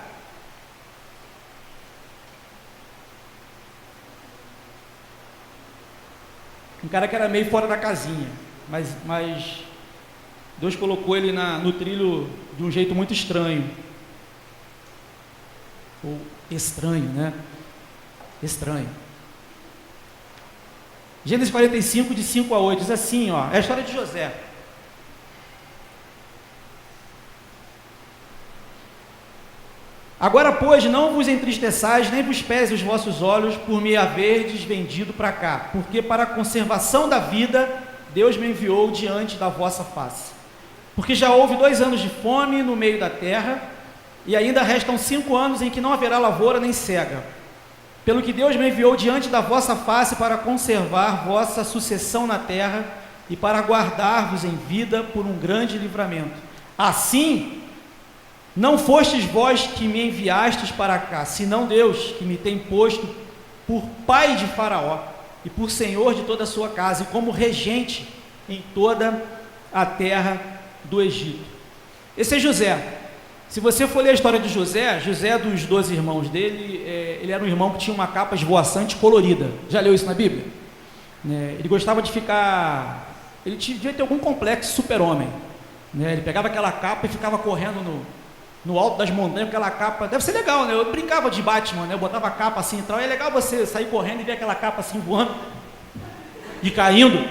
que era meio fora da casinha, mas Deus colocou ele no trilho de um jeito muito estranho, ou estranho, né? Estranho. Gênesis 45, de 5 a 8, diz assim, é a história de José. Agora, pois, não vos entristeçais, nem vos pese os vossos olhos por me haverdes vendido para cá, porque para a conservação da vida, Deus me enviou diante da vossa face. Porque já houve 2 anos de fome no meio da terra, e ainda restam 5 anos em que não haverá lavoura nem cega. Pelo que Deus me enviou diante da vossa face para conservar vossa sucessão na terra e para guardar-vos em vida por um grande livramento. Assim, não fostes vós que me enviastes para cá, senão Deus, que me tem posto por pai de Faraó e por senhor de toda a sua casa, e como regente em toda a terra do Egito. Esse é José. Se você for ler a história de José, José dos 12 irmãos dele, ele era um irmão que tinha uma capa esvoaçante colorida. Já leu isso na Bíblia? Ele gostava de ficar... Ele devia ter algum complexo super-homem. Ele pegava aquela capa e ficava correndo no alto das montanhas com aquela capa. Deve ser legal, né? Eu brincava de Batman, né? Eu botava a capa assim e tal. É legal você sair correndo e ver aquela capa assim voando e caindo.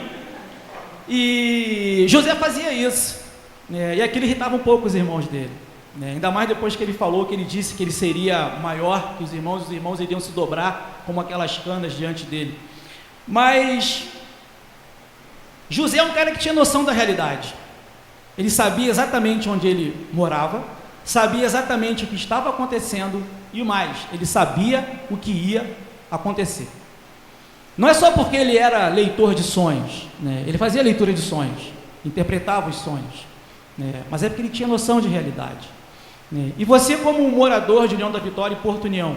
E José fazia isso. E aquilo irritava um pouco os irmãos dele. Ainda mais depois que ele falou, que ele disse que ele seria maior que os irmãos iriam se dobrar como aquelas canas diante dele. Mas José é um cara que tinha noção da realidade. Ele sabia exatamente onde ele morava, sabia exatamente o que estava acontecendo e o mais, ele sabia o que ia acontecer. Não é só porque ele era leitor de sonhos, ele fazia leitura de sonhos, interpretava os sonhos, mas é porque ele tinha noção de realidade. E você, como um morador de União da Vitória e Porto União,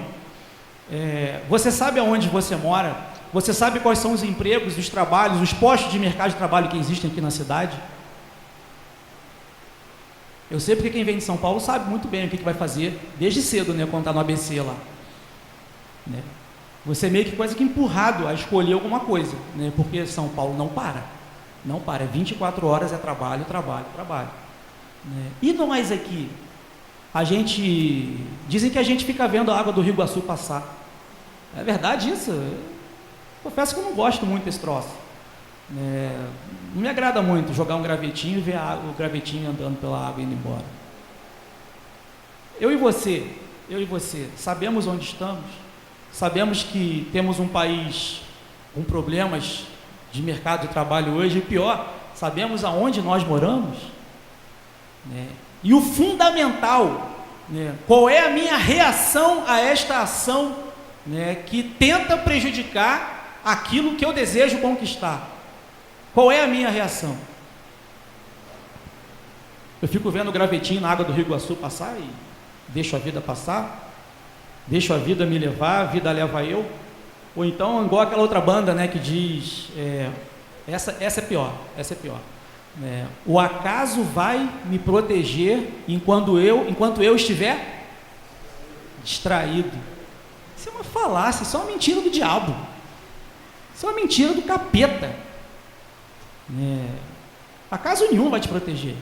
você sabe aonde você mora, você sabe quais são os empregos, os trabalhos, os postos de mercado de trabalho que existem aqui na cidade? Eu sei porque quem vem de São Paulo sabe muito bem o que vai fazer desde cedo, quando está no ABC lá. Você é meio que quase que empurrado a escolher alguma coisa, porque São Paulo não para, 24 horas é trabalho, trabalho, trabalho. E nós aqui, dizem que a gente fica vendo a água do Rio Iguaçu passar. É verdade isso? Eu confesso que eu não gosto muito desse troço. Não me agrada muito jogar um gravetinho e ver o gravetinho andando pela água e indo embora. Eu e você, sabemos onde estamos, sabemos que temos um país com problemas de mercado de trabalho hoje, e pior, sabemos aonde nós moramos, e o fundamental, qual é a minha reação a esta ação, que tenta prejudicar aquilo que eu desejo conquistar. Qual é a minha reação? Eu fico vendo o gravetinho na água do Rio Iguaçu passar e deixo a vida passar? Deixo a vida me levar, a vida leva eu? Ou então, igual aquela outra banda, que diz, essa é pior, o acaso vai me proteger enquanto eu estiver distraído. Isso é uma falácia, isso é uma mentira do diabo, isso é uma mentira do capeta. Acaso nenhum vai te proteger.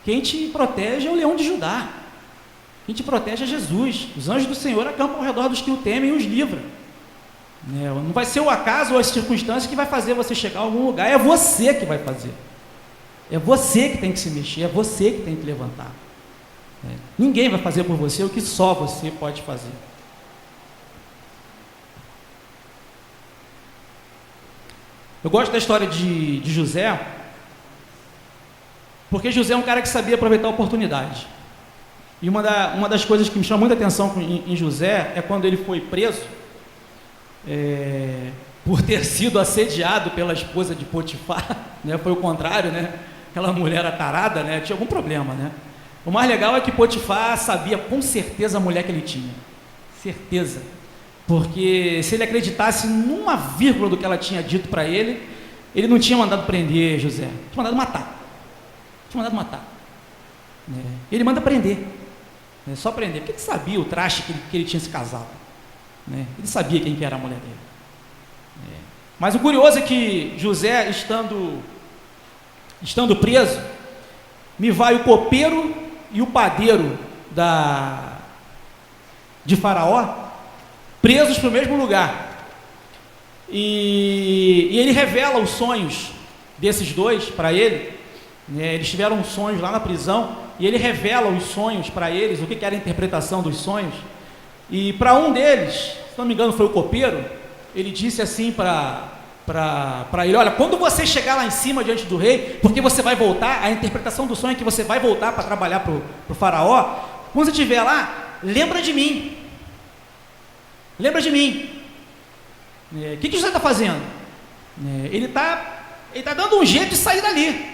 Quem te protege é o leão de Judá. Quem te protege é Jesus. Os anjos do Senhor acampam ao redor dos que o temem e os livram. Não vai ser o acaso ou as circunstâncias que vai fazer você chegar a algum lugar. É você que vai fazer. É você que tem que se mexer. É você que tem que levantar. Ninguém vai fazer por você o que só você pode fazer. Eu gosto da história de José, porque José é um cara que sabia aproveitar a oportunidade. E uma das coisas que me chama muita atenção em José é quando ele foi preso, por ter sido assediado pela esposa de Potifar, foi o contrário, aquela mulher atarada, tinha algum problema, O mais legal é que Potifar sabia com certeza a mulher que ele tinha, certeza. Porque se ele acreditasse numa vírgula do que ela tinha dito para ele, ele não tinha mandado prender José, tinha mandado matar. Ele manda prender, só prender, porque ele sabia o traste que ele tinha se casado, ele sabia quem que era a mulher dele. Mas o curioso é que José, estando preso, me vai o copeiro e o padeiro de Faraó, presos para o mesmo lugar, e ele revela os sonhos desses dois para ele, eles tiveram sonhos lá na prisão, e ele revela os sonhos para eles, o que era a interpretação dos sonhos, e para um deles, se não me engano foi o copeiro, ele disse assim para ele, olha, quando você chegar lá em cima diante do rei, porque você vai voltar, a interpretação do sonho é que você vai voltar para trabalhar para o faraó, quando você estiver lá, lembra de mim. O que você está fazendo? Ele está dando um jeito de sair dali.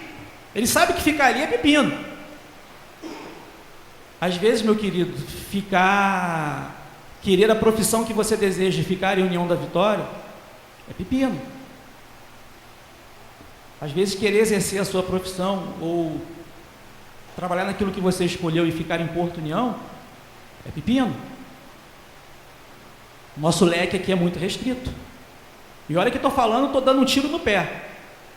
Ele sabe que ficar ali é pepino. Às vezes, meu querido, querer a profissão que você deseja, ficar em União da Vitória, é pepino. Às vezes, querer exercer a sua profissão ou trabalhar naquilo que você escolheu e ficar em Porto União, é pepino. Nosso leque aqui é muito restrito. E olha que estou falando, estou dando um tiro no pé.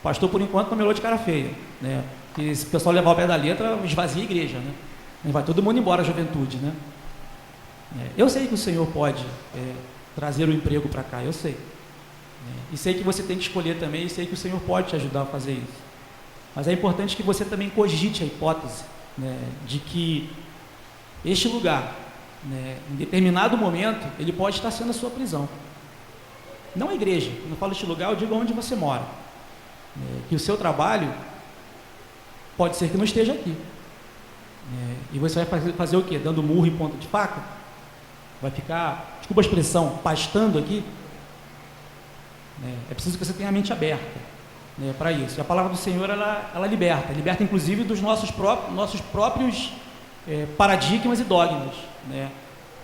O pastor, por enquanto, não melou de cara feia, né? Porque se o pessoal levar o pé da letra, esvazia a igreja, né? E vai todo mundo embora, a juventude, né? Eu sei que o Senhor pode trazer o emprego para cá, eu sei. E sei que você tem que escolher também, e sei que o Senhor pode te ajudar a fazer isso. Mas é importante que você também cogite a hipótese, né, de que este lugar, né, em determinado momento, ele pode estar sendo a sua prisão. Não a igreja. Quando eu falo este lugar, eu digo onde você mora. Que o seu trabalho pode ser que não esteja aqui. E você vai fazer o quê? Dando murro em ponta de faca? Vai ficar, desculpa a expressão, pastando aqui? É preciso que você tenha a mente aberta, né, para isso. E a palavra do Senhor, ela liberta inclusive dos nossos próprios paradigmas e dogmas, né?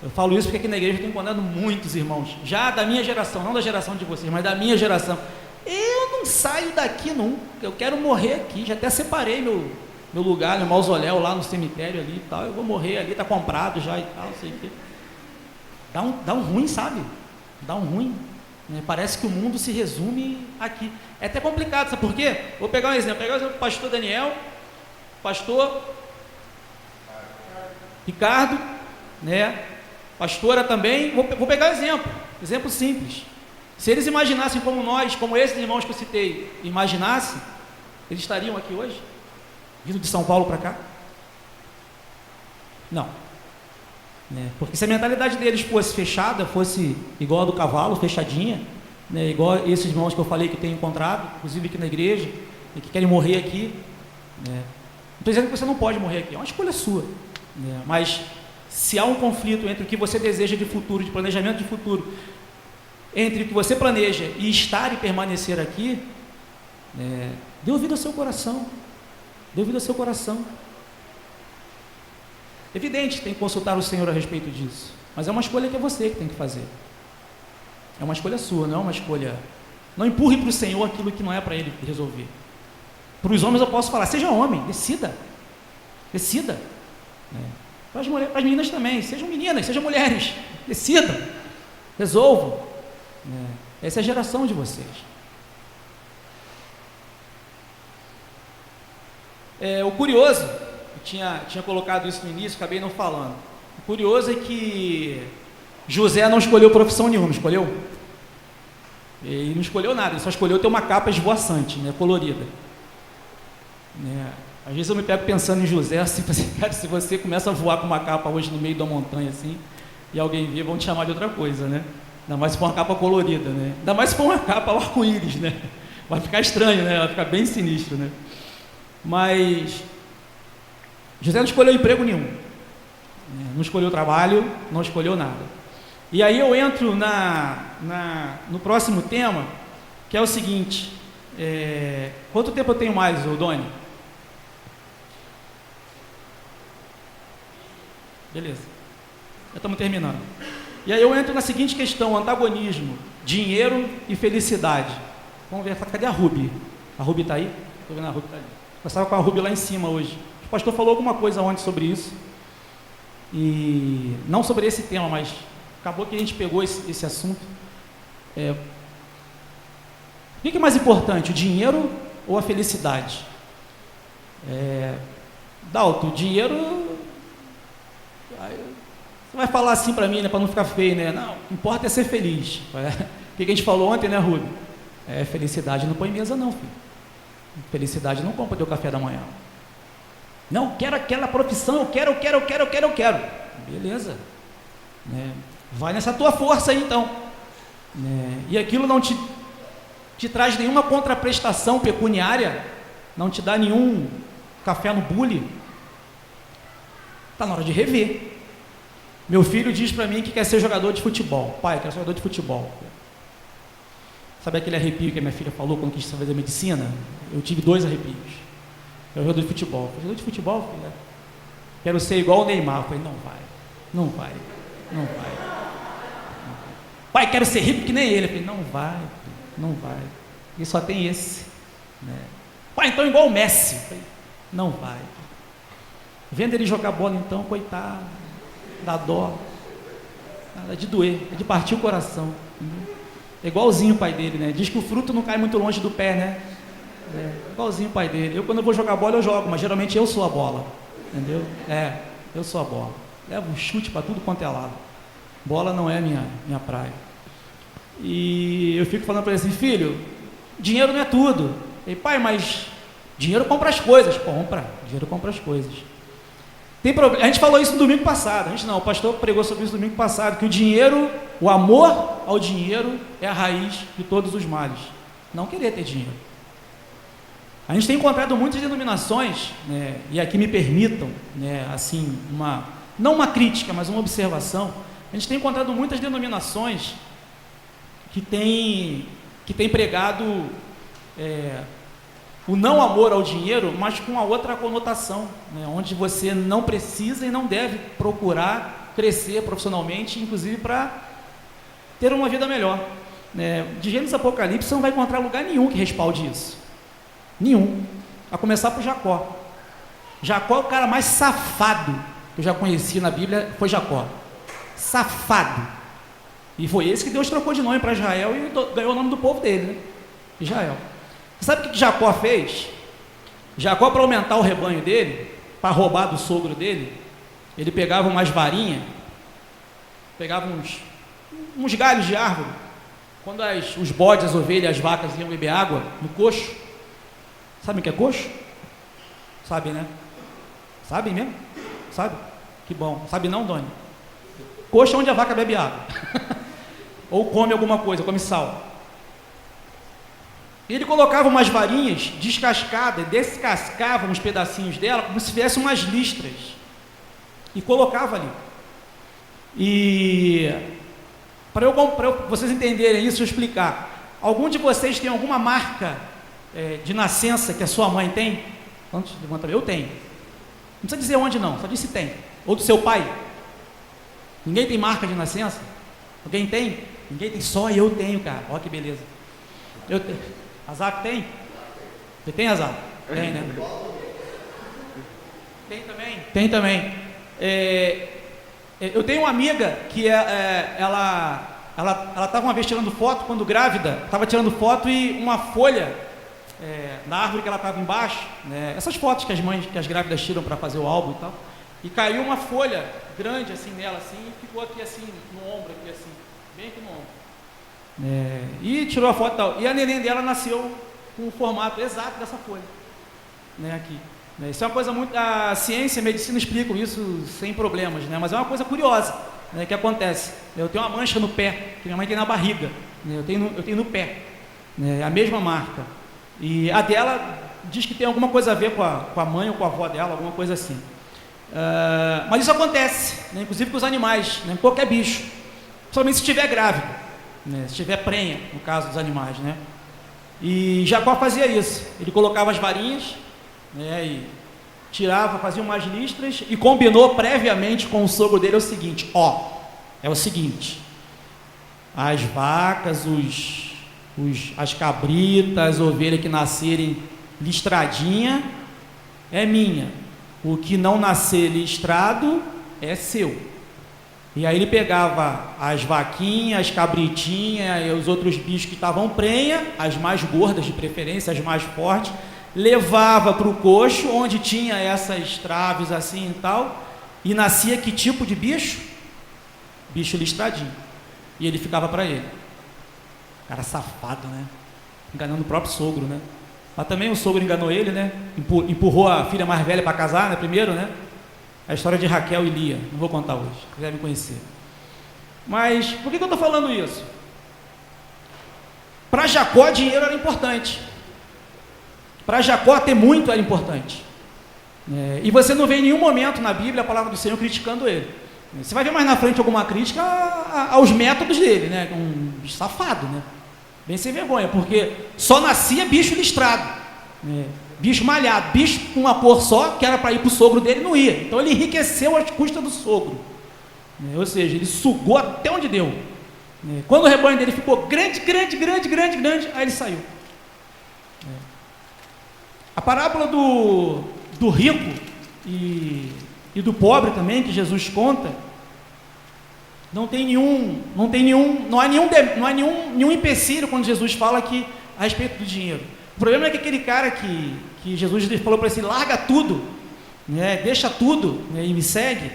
Eu falo isso porque aqui na igreja eu tenho encontrado muitos irmãos, já da minha geração, não da geração de vocês, mas da minha geração. Eu não saio daqui nunca, eu quero morrer aqui, já até separei meu lugar, meu mausoléu lá no cemitério ali e tal, eu vou morrer ali, está comprado já e tal, não sei o quê. Dá um ruim, sabe? Dá um ruim. Parece que o mundo se resume aqui. É até complicado, sabe por quê? Vou pegar um exemplo do pastor Daniel, pastor Ricardo, né? Pastora também. Vou pegar exemplo simples. Se eles imaginassem como nós, como esses irmãos que eu citei, imaginassem, eles estariam aqui hoje? Vindo de São Paulo para cá? Não. Porque se a mentalidade deles fosse fechada, fosse igual a do cavalo, fechadinha, né, igual esses irmãos que eu falei que tenho encontrado, inclusive aqui na igreja, e que querem morrer aqui, né? Não estou dizendo que você não pode morrer aqui, é uma escolha sua, né? Mas se há um conflito entre o que você deseja de futuro, de planejamento de futuro, entre o que você planeja e estar e permanecer aqui, dê ouvido ao seu coração, dê ouvido ao seu coração. Evidente que tem que consultar o Senhor a respeito disso, mas é uma escolha que é você que tem que fazer. É uma escolha sua, não é uma escolha. Não empurre para o Senhor aquilo que não é para Ele resolver. Para os homens eu posso falar, seja homem, decida. Para as meninas também, sejam meninas, sejam mulheres, decidam, resolvam. Essa é a geração de vocês. O curioso, eu tinha colocado isso no início, acabei não falando. O curioso é que José não escolheu profissão nenhuma, escolheu? Ele não escolheu nada, ele só escolheu ter uma capa esvoaçante, colorida. Às vezes eu me pego pensando em José, assim, cara, se você começa a voar com uma capa hoje no meio da montanha, assim, e alguém vir, vão te chamar de outra coisa, né? Ainda mais se for uma capa colorida, né? Ainda mais se for uma capa arco-íris, né? Vai ficar estranho, né? Vai ficar bem sinistro, né? Mas José não escolheu emprego nenhum, não escolheu trabalho, não escolheu nada. E aí eu entro no próximo tema, que é o seguinte, quanto tempo eu tenho mais, Doni? Beleza, já estamos terminando. E aí eu entro na seguinte questão, antagonismo, dinheiro e felicidade. Vamos ver, cadê a Ruby? A Ruby está aí? Estou vendo a Ruby está ali. Eu estava com a Ruby lá em cima hoje. O pastor falou alguma coisa ontem sobre isso. E não sobre esse tema, mas acabou que a gente pegou esse assunto. O que é mais importante, o dinheiro ou a felicidade? Dalton, o dinheiro... Você vai falar assim para mim, né, para não ficar feio, né? Não, o que importa é ser feliz. O que a gente falou ontem, né, Ruby? Felicidade não põe mesa não, filho. Felicidade não compra teu café da manhã. Não, quero aquela profissão, eu quero. Beleza. Vai nessa tua força aí, então. E aquilo não te traz nenhuma contraprestação pecuniária, não te dá nenhum café no bule. Está na hora de rever. Meu filho diz para mim que quer ser jogador de futebol. Pai, eu quero ser jogador de futebol. Sabe aquele arrepio que a minha filha falou quando quis fazer medicina? Eu tive 2 arrepios. Eu jogador de futebol. Jogador de futebol, filha? Quero ser igual o Neymar. Eu falei, não vai. Pai, quero ser rico que nem ele. Eu falei, não vai. E só tem esse. Pai, então igual o Messi. Eu falei, não vai. Vendo ele jogar bola então, coitado, dá dó, é de doer, é de partir o coração, entendeu? É igualzinho o pai dele, né? Diz que o fruto não cai muito longe do pé, né? É igualzinho o pai dele. Eu, quando eu vou jogar bola, eu jogo, mas geralmente eu sou a bola, entendeu? Eu sou a bola. Levo um chute para tudo quanto é lado. Bola não é minha praia. E eu fico falando para ele assim, filho, dinheiro não é tudo. E pai, mas dinheiro compra as coisas. Compra, dinheiro compra as coisas. Tem problema. A gente falou isso no domingo passado. O pastor pregou sobre isso no domingo passado, que o dinheiro, o amor ao dinheiro é a raiz de todos os males. Não querer ter dinheiro. A gente tem encontrado muitas denominações, né, e aqui me permitam, né, assim, não uma crítica, mas uma observação. A gente tem encontrado muitas denominações que têm pregado o não amor ao dinheiro, mas com a outra conotação, né, onde você não precisa e não deve procurar crescer profissionalmente, inclusive para ter uma vida melhor. De Gênesis e Apocalipse você não vai encontrar lugar nenhum que respalde isso. Nenhum. A começar por Jacó. Jacó é o cara mais safado que eu já conheci na Bíblia, foi Jacó. Safado. E foi esse que Deus trocou de nome para Israel e ganhou o nome do povo dele, né? Israel. Sabe o que Jacó fez? Jacó, para aumentar o rebanho dele, para roubar do sogro dele, ele pegava umas varinhas, pegava uns galhos de árvore. Quando os bodes, as ovelhas, as vacas iam beber água no coxo, sabe o que é coxo? Sabe, né? Sabe mesmo? Sabe? Que bom. Sabe não, Doni? Coxo é onde a vaca bebe água. Ou come alguma coisa, come sal. Ele colocava umas varinhas descascadas, descascava uns pedacinhos dela, como se tivesse umas listras. E colocava ali. E para vocês entenderem isso, eu explicar. Algum de vocês tem alguma marca de nascença que a sua mãe tem? Eu tenho. Não precisa dizer onde não, só diz se tem. Ou do seu pai. Ninguém tem marca de nascença? Alguém tem? Ninguém tem, só eu tenho, cara. Olha que beleza. Eu tenho. Azar tem? Você tem, Azar? Tem, né? Tem também? Tem também. Eu tenho uma amiga que ela estava uma vez tirando foto, quando grávida, estava tirando foto e uma folha na árvore que ela estava embaixo, né, essas fotos que as grávidas tiram para fazer o álbum e tal, e caiu uma folha grande assim nela, assim, e ficou aqui assim, no ombro, aqui assim, bem aqui no ombro. E tirou a foto e tal. E a neném dela nasceu com o formato exato dessa folha, né, aqui. Isso é uma coisa muito... A ciência e a medicina explicam isso sem problemas, né, mas é uma coisa curiosa, né, que acontece. Eu tenho uma mancha no pé, que minha mãe tem na barriga, né, eu tenho no pé, né, a mesma marca. E a dela diz que tem alguma coisa a ver com a mãe ou com a avó dela, alguma coisa assim. Mas isso acontece, né, inclusive com os animais, né, qualquer bicho, principalmente se estiver grávido, né, se estiver prenha, no caso dos animais, né. E Jacó fazia isso, ele colocava as varinhas, né, e tirava, fazia umas listras e combinou previamente com o sogro dele o seguinte: é o seguinte, as vacas, as cabritas, as ovelhas que nascerem listradinha é minha, o que não nascer listrado é seu. E aí ele pegava as vaquinhas, as cabritinhas e os outros bichos que estavam prenha, as mais gordas de preferência, as mais fortes, levava para o coxo, onde tinha essas traves assim e tal, e nascia que tipo de bicho? Bicho listradinho. E ele ficava para ele. Cara safado, né? Enganando o próprio sogro, né? Mas também o sogro enganou ele, né? Empurrou a filha mais velha para casar, né? Primeiro, né? A história de Raquel e Lia. Não vou contar hoje, se quiser me conhecer. Mas por que eu estou falando isso? Para Jacó, dinheiro era importante. Para Jacó, ter muito era importante. E você não vê em nenhum momento na Bíblia a palavra do Senhor criticando ele. Você vai ver mais na frente alguma crítica aos métodos dele, né? Um bicho safado, né? Bem sem vergonha, porque só nascia bicho listrado, né? Bicho malhado, bicho com uma cor só, que era para ir para o sogro dele, não ia. Então ele enriqueceu às custas do sogro, né? Ou seja, ele sugou até onde deu, né? Quando o rebanho dele ficou grande, aí ele saiu. A parábola do rico, e do pobre também, que Jesus conta, não há nenhum empecilho quando Jesus fala que, a respeito do dinheiro. O problema é que aquele cara que Jesus falou para ele assim, larga tudo, né, deixa tudo, né, e me segue,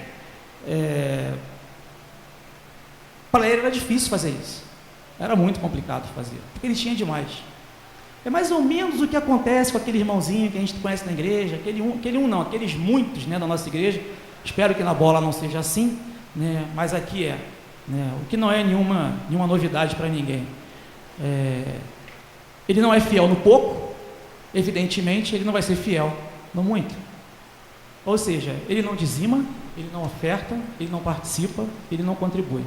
para ele era difícil fazer isso, era muito complicado fazer, porque ele tinha demais. É mais ou menos o que acontece com aquele irmãozinho que a gente conhece na igreja, aqueles muitos, né, da nossa igreja. Espero que na bola não seja assim, né, mas aqui né, o que não é nenhuma novidade para ninguém. Ele não é fiel no pouco, evidentemente ele não vai ser fiel no muito. Ou seja, ele não dizima, ele não oferta, ele não participa, ele não contribui.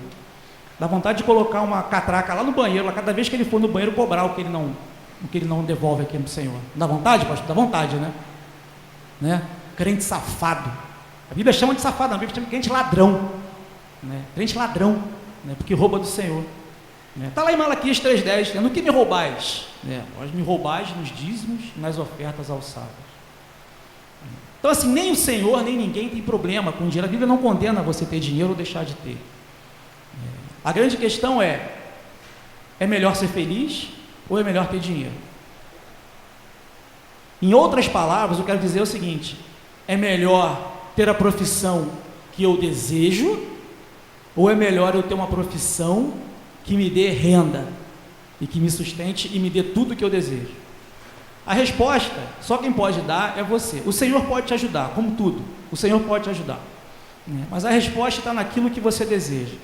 Dá vontade de colocar uma catraca lá no banheiro, lá, cada vez que ele for no banheiro cobrar o que ele não devolve aqui no Senhor. Dá vontade, pastor? Dá vontade, né? Crente safado. A Bíblia chama de safado, a Bíblia chama de crente ladrão, né? Crente ladrão, né? Porque rouba do Senhor. Está lá em Malaquias 3,10, no que me roubais? Vós me roubais nos dízimos e nas ofertas alçadas. Então assim, nem o Senhor, nem ninguém tem problema com dinheiro. A Bíblia não condena você ter dinheiro ou deixar de ter. A grande questão é melhor ser feliz ou é melhor ter dinheiro? Em outras palavras, eu quero dizer o seguinte, é melhor ter a profissão que eu desejo ou é melhor eu ter uma profissão que me dê renda e que me sustente e me dê tudo o que eu desejo? A resposta, só quem pode dar é você. O Senhor pode te ajudar, como tudo, o Senhor pode te ajudar, mas a resposta está naquilo que você deseja.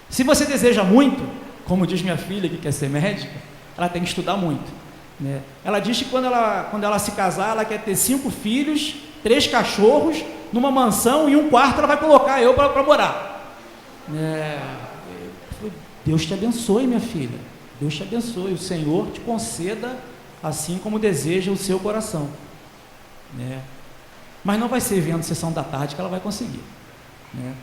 Se você deseja muito, como diz minha filha que quer ser médica, ela tem que estudar muito, né? Ela diz que quando ela se casar, ela quer ter 5 filhos, 3 cachorros, numa mansão e um quarto ela vai colocar eu para morar. Deus te abençoe, minha filha, Deus te abençoe, o Senhor te conceda assim como deseja o seu coração, né? Mas não vai ser vendo sessão da tarde que ela vai conseguir, né?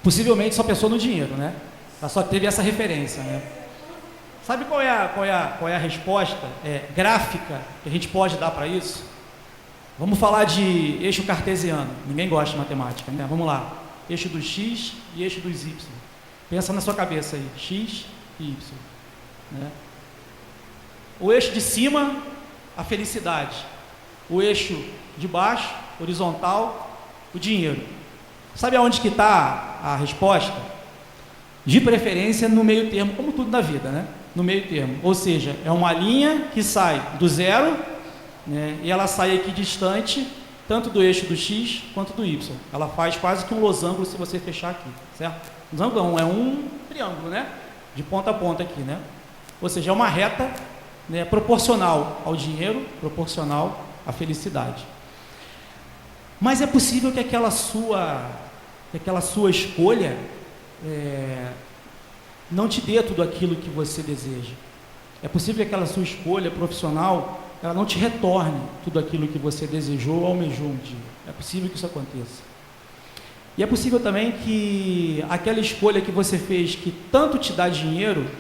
Possivelmente só pensou no dinheiro, né? Ela só teve essa referência, né? Sabe qual é a resposta gráfica que a gente pode dar para isso? Vamos falar de eixo cartesiano. Ninguém gosta de matemática, né? Vamos lá. Eixo dos x e eixo dos y. Pensa na sua cabeça aí, x e y, né? O eixo de cima, a felicidade. O eixo de baixo, horizontal, o dinheiro. Sabe aonde que está a resposta? De preferência no meio termo, como tudo na vida, né? No meio termo, ou seja, é uma linha que sai do zero, né? E ela sai aqui distante, tanto do eixo do x quanto do y. Ela faz quase que um losango se você fechar aqui, certo? Losango não, é um triângulo, né? De ponta a ponta aqui, né? Ou seja, é uma reta, né, proporcional ao dinheiro, proporcional à felicidade. Mas é possível que aquela sua escolha não te dê tudo aquilo que você deseja. É possível que aquela sua escolha profissional ela não te retorne tudo aquilo que você desejou ou almejou um dia. É possível que isso aconteça. E é possível também que aquela escolha que você fez que tanto te dá dinheiro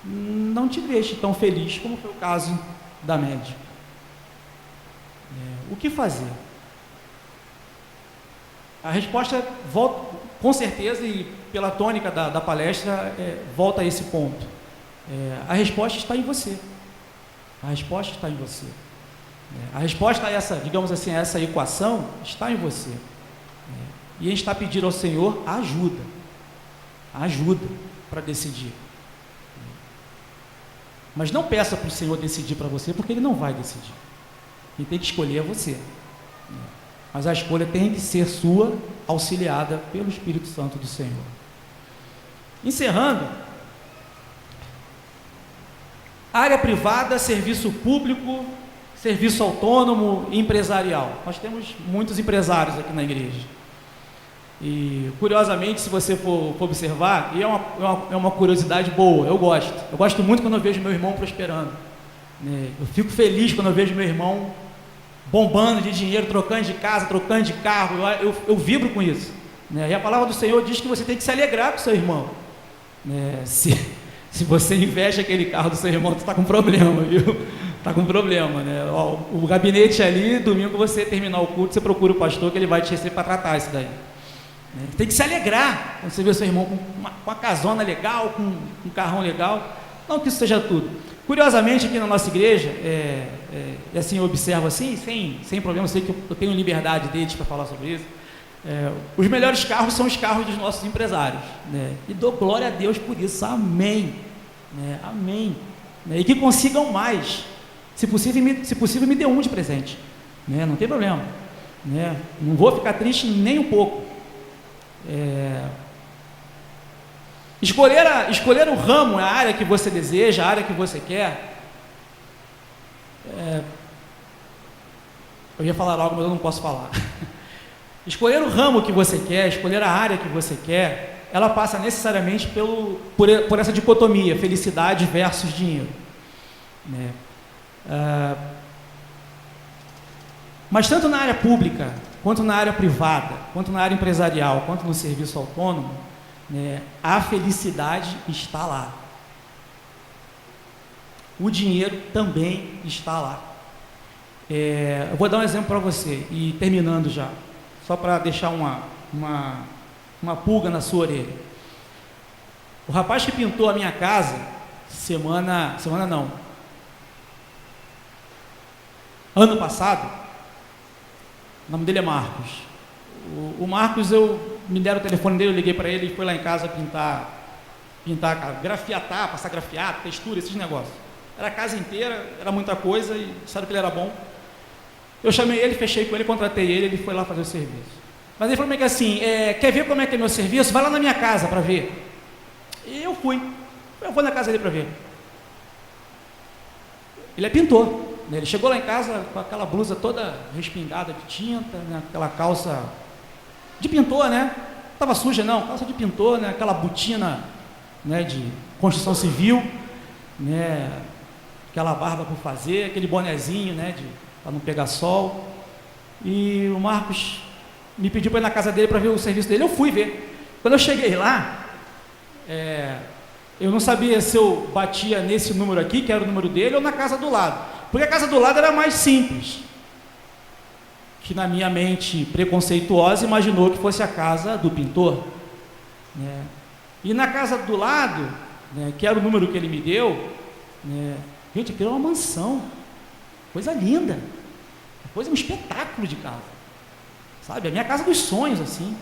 não te deixe tão feliz como foi o caso da médica. O que fazer? A resposta volta, com certeza, e pela tônica da palestra, volta a esse ponto. A resposta está em você. A resposta está em você. A resposta a essa, digamos assim, a essa equação está em você. E a gente está pedindo ao Senhor ajuda para decidir. Mas não peça para o Senhor decidir para você, porque Ele não vai decidir. Quem tem que escolher é você. mas a escolha tem que ser sua, auxiliada pelo Espírito Santo do Senhor. Encerrando, área privada, serviço público, serviço autônomo e empresarial. Nós temos muitos empresários aqui na igreja. E, curiosamente, se você for observar, e é uma curiosidade boa, eu gosto muito quando eu vejo meu irmão prosperando, né? Eu fico feliz quando eu vejo meu irmão bombando de dinheiro, trocando de casa, trocando de carro, eu vibro com isso, né? E a palavra do Senhor diz que você tem que se alegrar com seu irmão, né? Se você investe aquele carro do seu irmão, você está com problema, viu? Está com problema, né? Ó, o gabinete ali, domingo você terminar o culto, você procura o pastor que ele vai te receber para tratar isso daí. Tem que se alegrar quando você vê seu irmão com uma casona legal, com um carrão legal. Não que isso seja tudo. Curiosamente, aqui na nossa igreja, assim, eu observo assim, sem problema, eu sei que eu tenho liberdade deles para falar sobre isso. Os melhores carros são os carros dos nossos empresários, né? E dou glória a Deus por isso, amém, né? Amém, né? E que consigam mais, se possível me dê um de presente, né? Não tem problema, né? Não vou ficar triste nem um pouco. Escolher o ramo, a área que você deseja, a área que você quer. Eu ia falar algo, mas eu não posso falar. Escolher o ramo que você quer, escolher a área que você quer, ela passa necessariamente por essa dicotomia, felicidade versus dinheiro, né? Mas tanto na área pública, quanto na área privada, quanto na área empresarial, quanto no serviço autônomo, né, a felicidade está lá. O dinheiro também está lá. Eu vou dar um exemplo para você, e terminando já, só para deixar uma pulga na sua orelha. O rapaz que pintou a minha casa, ano passado, o nome dele é Marcos. O Marcos, me deram o telefone dele, eu liguei para ele, foi lá em casa pintar, grafiatar, passar grafiato, textura, esses negócios. Era a casa inteira, era muita coisa, e sabe que ele era bom. Eu chamei ele, fechei com ele, contratei ele foi lá fazer o serviço. Mas ele falou assim, quer ver como é que é meu serviço? Vai lá na minha casa para ver. E eu fui. Eu vou na casa dele para ver. Ele é pintor. Ele chegou lá em casa com aquela blusa toda respingada de tinta, né? Aquela calça de pintor, né? Não estava suja não, calça de pintor, né? Aquela botina, né, de construção civil, né? Aquela barba por fazer, aquele bonezinho, né, para não pegar sol. E o Marcos me pediu para ir na casa dele para ver o serviço dele. Eu fui ver. Quando eu cheguei lá, eu não sabia se eu batia nesse número aqui, que era o número dele, ou na casa do lado. Porque a casa do lado era mais simples, que na minha mente preconceituosa imaginou que fosse a casa do pintor, né? E na casa do lado, né, que era o número que ele me deu, né, gente, aquilo é uma mansão, coisa linda, um espetáculo de casa, sabe? A minha casa dos sonhos, assim,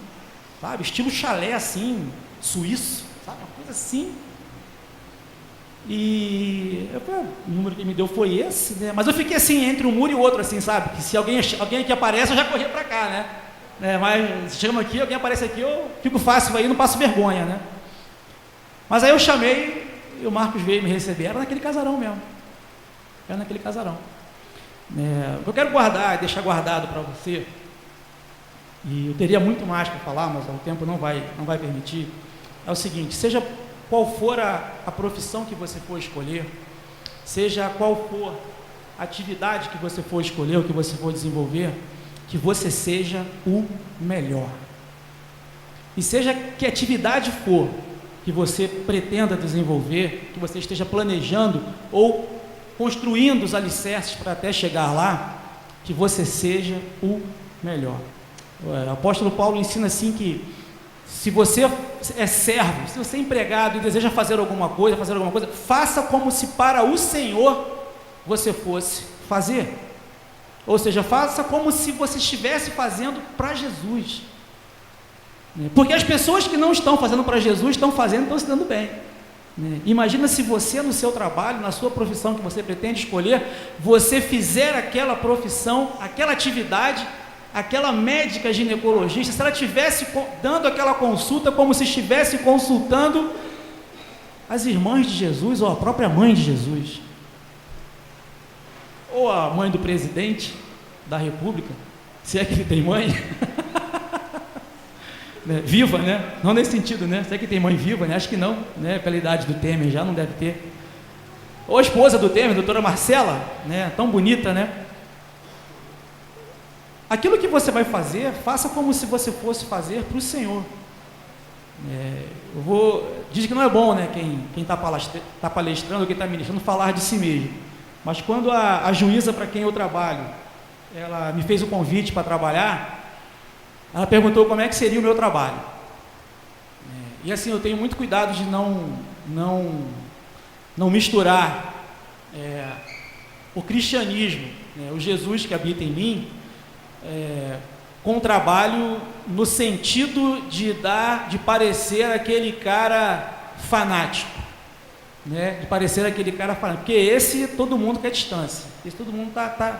sabe? Estilo chalé, assim, suíço, sabe? Uma coisa assim. E o número que ele me deu foi esse, né? Mas eu fiquei assim, entre um muro e o outro, assim, sabe? Que se alguém aqui aparece, eu já corria para cá, né? Mas chama aqui, alguém aparece aqui, eu fico fácil aí, não passo vergonha, né? Mas aí eu chamei, e o Marcos veio me receber, era naquele casarão mesmo. Eu quero deixar guardado para você, e eu teria muito mais para falar, mas o tempo não vai permitir. É o seguinte, seja qual for a profissão que você for escolher, seja qual for a atividade que você for escolher, ou que você for desenvolver, que você seja o melhor. E seja que atividade for que você pretenda desenvolver, que você esteja planejando ou construindo os alicerces para até chegar lá, que você seja o melhor. O apóstolo Paulo ensina assim que se você é servo, se você é empregado e deseja fazer alguma coisa, faça como se para o Senhor você fosse fazer. Ou seja, faça como se você estivesse fazendo para Jesus. Porque as pessoas que não estão fazendo para Jesus, estão se dando bem. Imagina se você no seu trabalho, na sua profissão que você pretende escolher, você fizer aquela profissão, aquela atividade aquela médica ginecologista, se ela estivesse dando aquela consulta como se estivesse consultando as irmãs de Jesus, ou a própria mãe de Jesus, ou a mãe do presidente da República, se é que ele tem mãe, né? Viva, né? Não nesse sentido, né? Se é que tem mãe viva, né? Acho que não, né? Pela idade do Temer já não deve ter. Ou a esposa do Temer, a doutora Marcela, né? Tão bonita, né? Aquilo que você vai fazer, faça como se você fosse fazer para o Senhor. Diz que não é bom, né? Quem está palestrando, quem está ministrando, falar de si mesmo. Mas quando a juíza para quem eu trabalho, ela me fez o convite para trabalhar, ela perguntou como é que seria o meu trabalho. E assim, eu tenho muito cuidado de não misturar o cristianismo, né, o Jesus que habita em mim, com o trabalho no sentido de parecer aquele cara fanático, né, de parecer aquele cara fanático, porque esse todo mundo quer distância, esse todo mundo está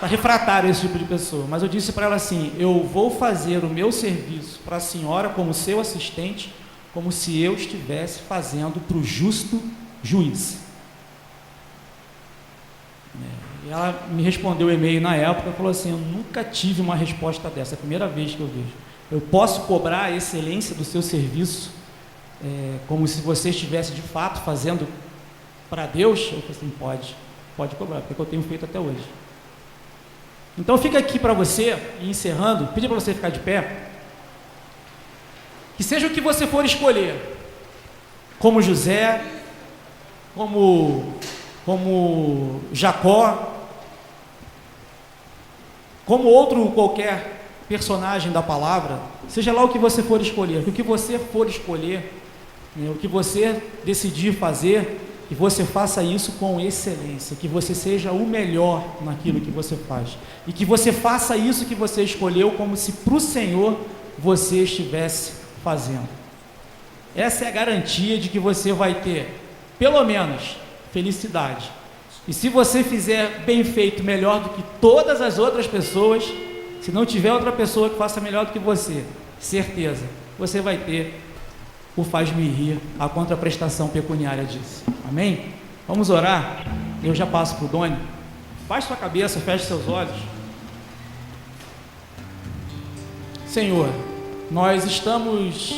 refratário a esse tipo de pessoa. Mas eu disse para ela assim: eu vou fazer o meu serviço para a senhora como seu assistente, como se eu estivesse fazendo para o justo juiz. E ela me respondeu o e-mail na época e falou assim: eu nunca tive uma resposta dessa, é a primeira vez que eu vejo. Eu posso cobrar a excelência do seu serviço como se você estivesse de fato fazendo para Deus? Eu falei assim: pode cobrar, porque eu tenho feito até hoje. Então fica aqui para você, e encerrando, pedir para você ficar de pé, que seja o que você for escolher, como José, como Jacó, como outro qualquer personagem da palavra, seja lá o que você for escolher, o que você for escolher, né, o que você decidir fazer, que você faça isso com excelência, que você seja o melhor naquilo que você faz, e que você faça isso que você escolheu como se para o Senhor você estivesse fazendo. Essa é a garantia de que você vai ter, pelo menos, felicidade. E se você fizer bem feito, melhor do que todas as outras pessoas, se não tiver outra pessoa que faça melhor do que você, certeza, você vai ter o faz-me rir, a contraprestação pecuniária disso. Amém? Vamos orar. Eu já passo para o Doni. Baixe sua cabeça, feche seus olhos. Senhor, nós estamos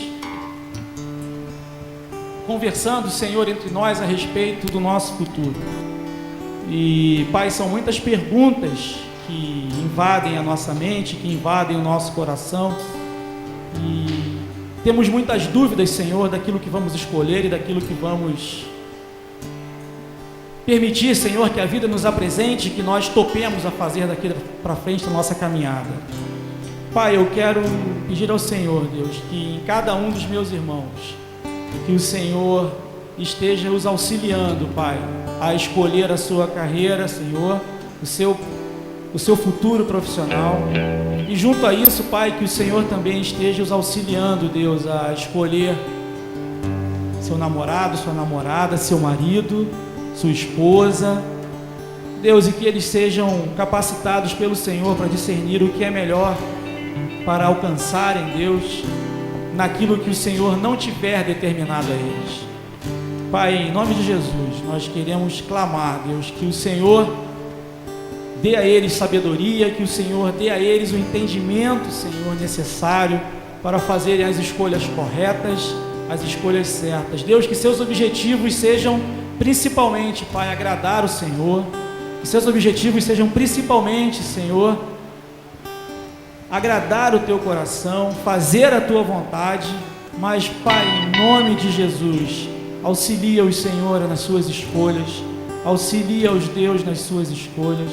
conversando, Senhor, entre nós a respeito do nosso futuro. E, Pai, são muitas perguntas que invadem a nossa mente, que invadem o nosso coração. E temos muitas dúvidas, Senhor, daquilo que vamos escolher e daquilo que vamos permitir, Senhor, que a vida nos apresente, que nós topemos a fazer daqui para frente a nossa caminhada. Pai, eu quero pedir ao Senhor, Deus, que em cada um dos meus irmãos, que o Senhor esteja os auxiliando, Pai, a escolher a sua carreira, Senhor, o seu futuro profissional. E junto a isso, Pai, que o Senhor também esteja os auxiliando, Deus, a escolher seu namorado, sua namorada, seu marido, sua esposa, Deus, e que eles sejam capacitados pelo Senhor para discernir o que é melhor para alcançarem, Deus, naquilo que o Senhor não tiver determinado a eles. Pai, em nome de Jesus, nós queremos clamar, Deus, que o Senhor dê a eles sabedoria, que o Senhor dê a eles o entendimento, Senhor, necessário para fazerem as escolhas corretas, as escolhas certas. Deus, que seus objetivos sejam principalmente, Pai, agradar o Senhor, que seus objetivos sejam principalmente, Senhor, agradar o teu coração, fazer a tua vontade. Mas, Pai, em nome de Jesus, auxilia-os, Senhor, nas suas escolhas, auxilia-os, Deus, nas suas escolhas,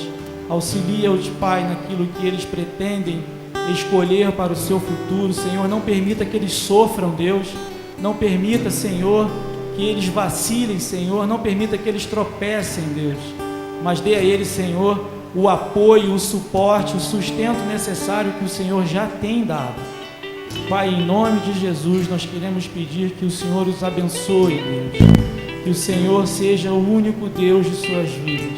auxilia-os, Pai, naquilo que eles pretendem escolher para o seu futuro. Senhor, não permita que eles sofram, Deus, não permita, Senhor, que eles vacilem, Senhor, não permita que eles tropecem, Deus, mas dê a eles, Senhor, o apoio, o suporte, o sustento necessário que o Senhor já tem dado. Pai, em nome de Jesus, nós queremos pedir que o Senhor os abençoe, Deus, que o Senhor seja o único Deus de suas vidas.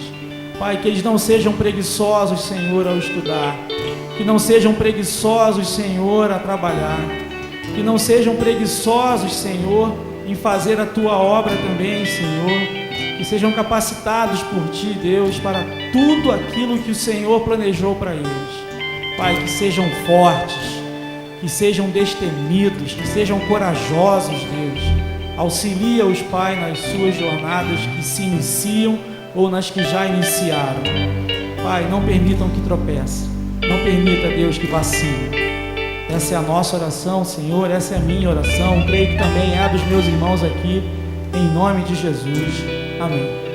Pai, que eles não sejam preguiçosos, Senhor, ao estudar, que não sejam preguiçosos, Senhor, a trabalhar, que não sejam preguiçosos, Senhor, em fazer a Tua obra também, Senhor, que sejam capacitados por Ti, Deus, para tudo aquilo que o Senhor planejou para eles. Pai, que sejam fortes, que sejam destemidos, que sejam corajosos, Deus. Auxilia-os, Pai, nas suas jornadas que se iniciam ou nas que já iniciaram. Pai, não permitam que tropecem. Não permita, Deus, que vacile. Essa é a nossa oração, Senhor. Essa é a minha oração. Creio que também é a dos meus irmãos aqui. Em nome de Jesus. Amém.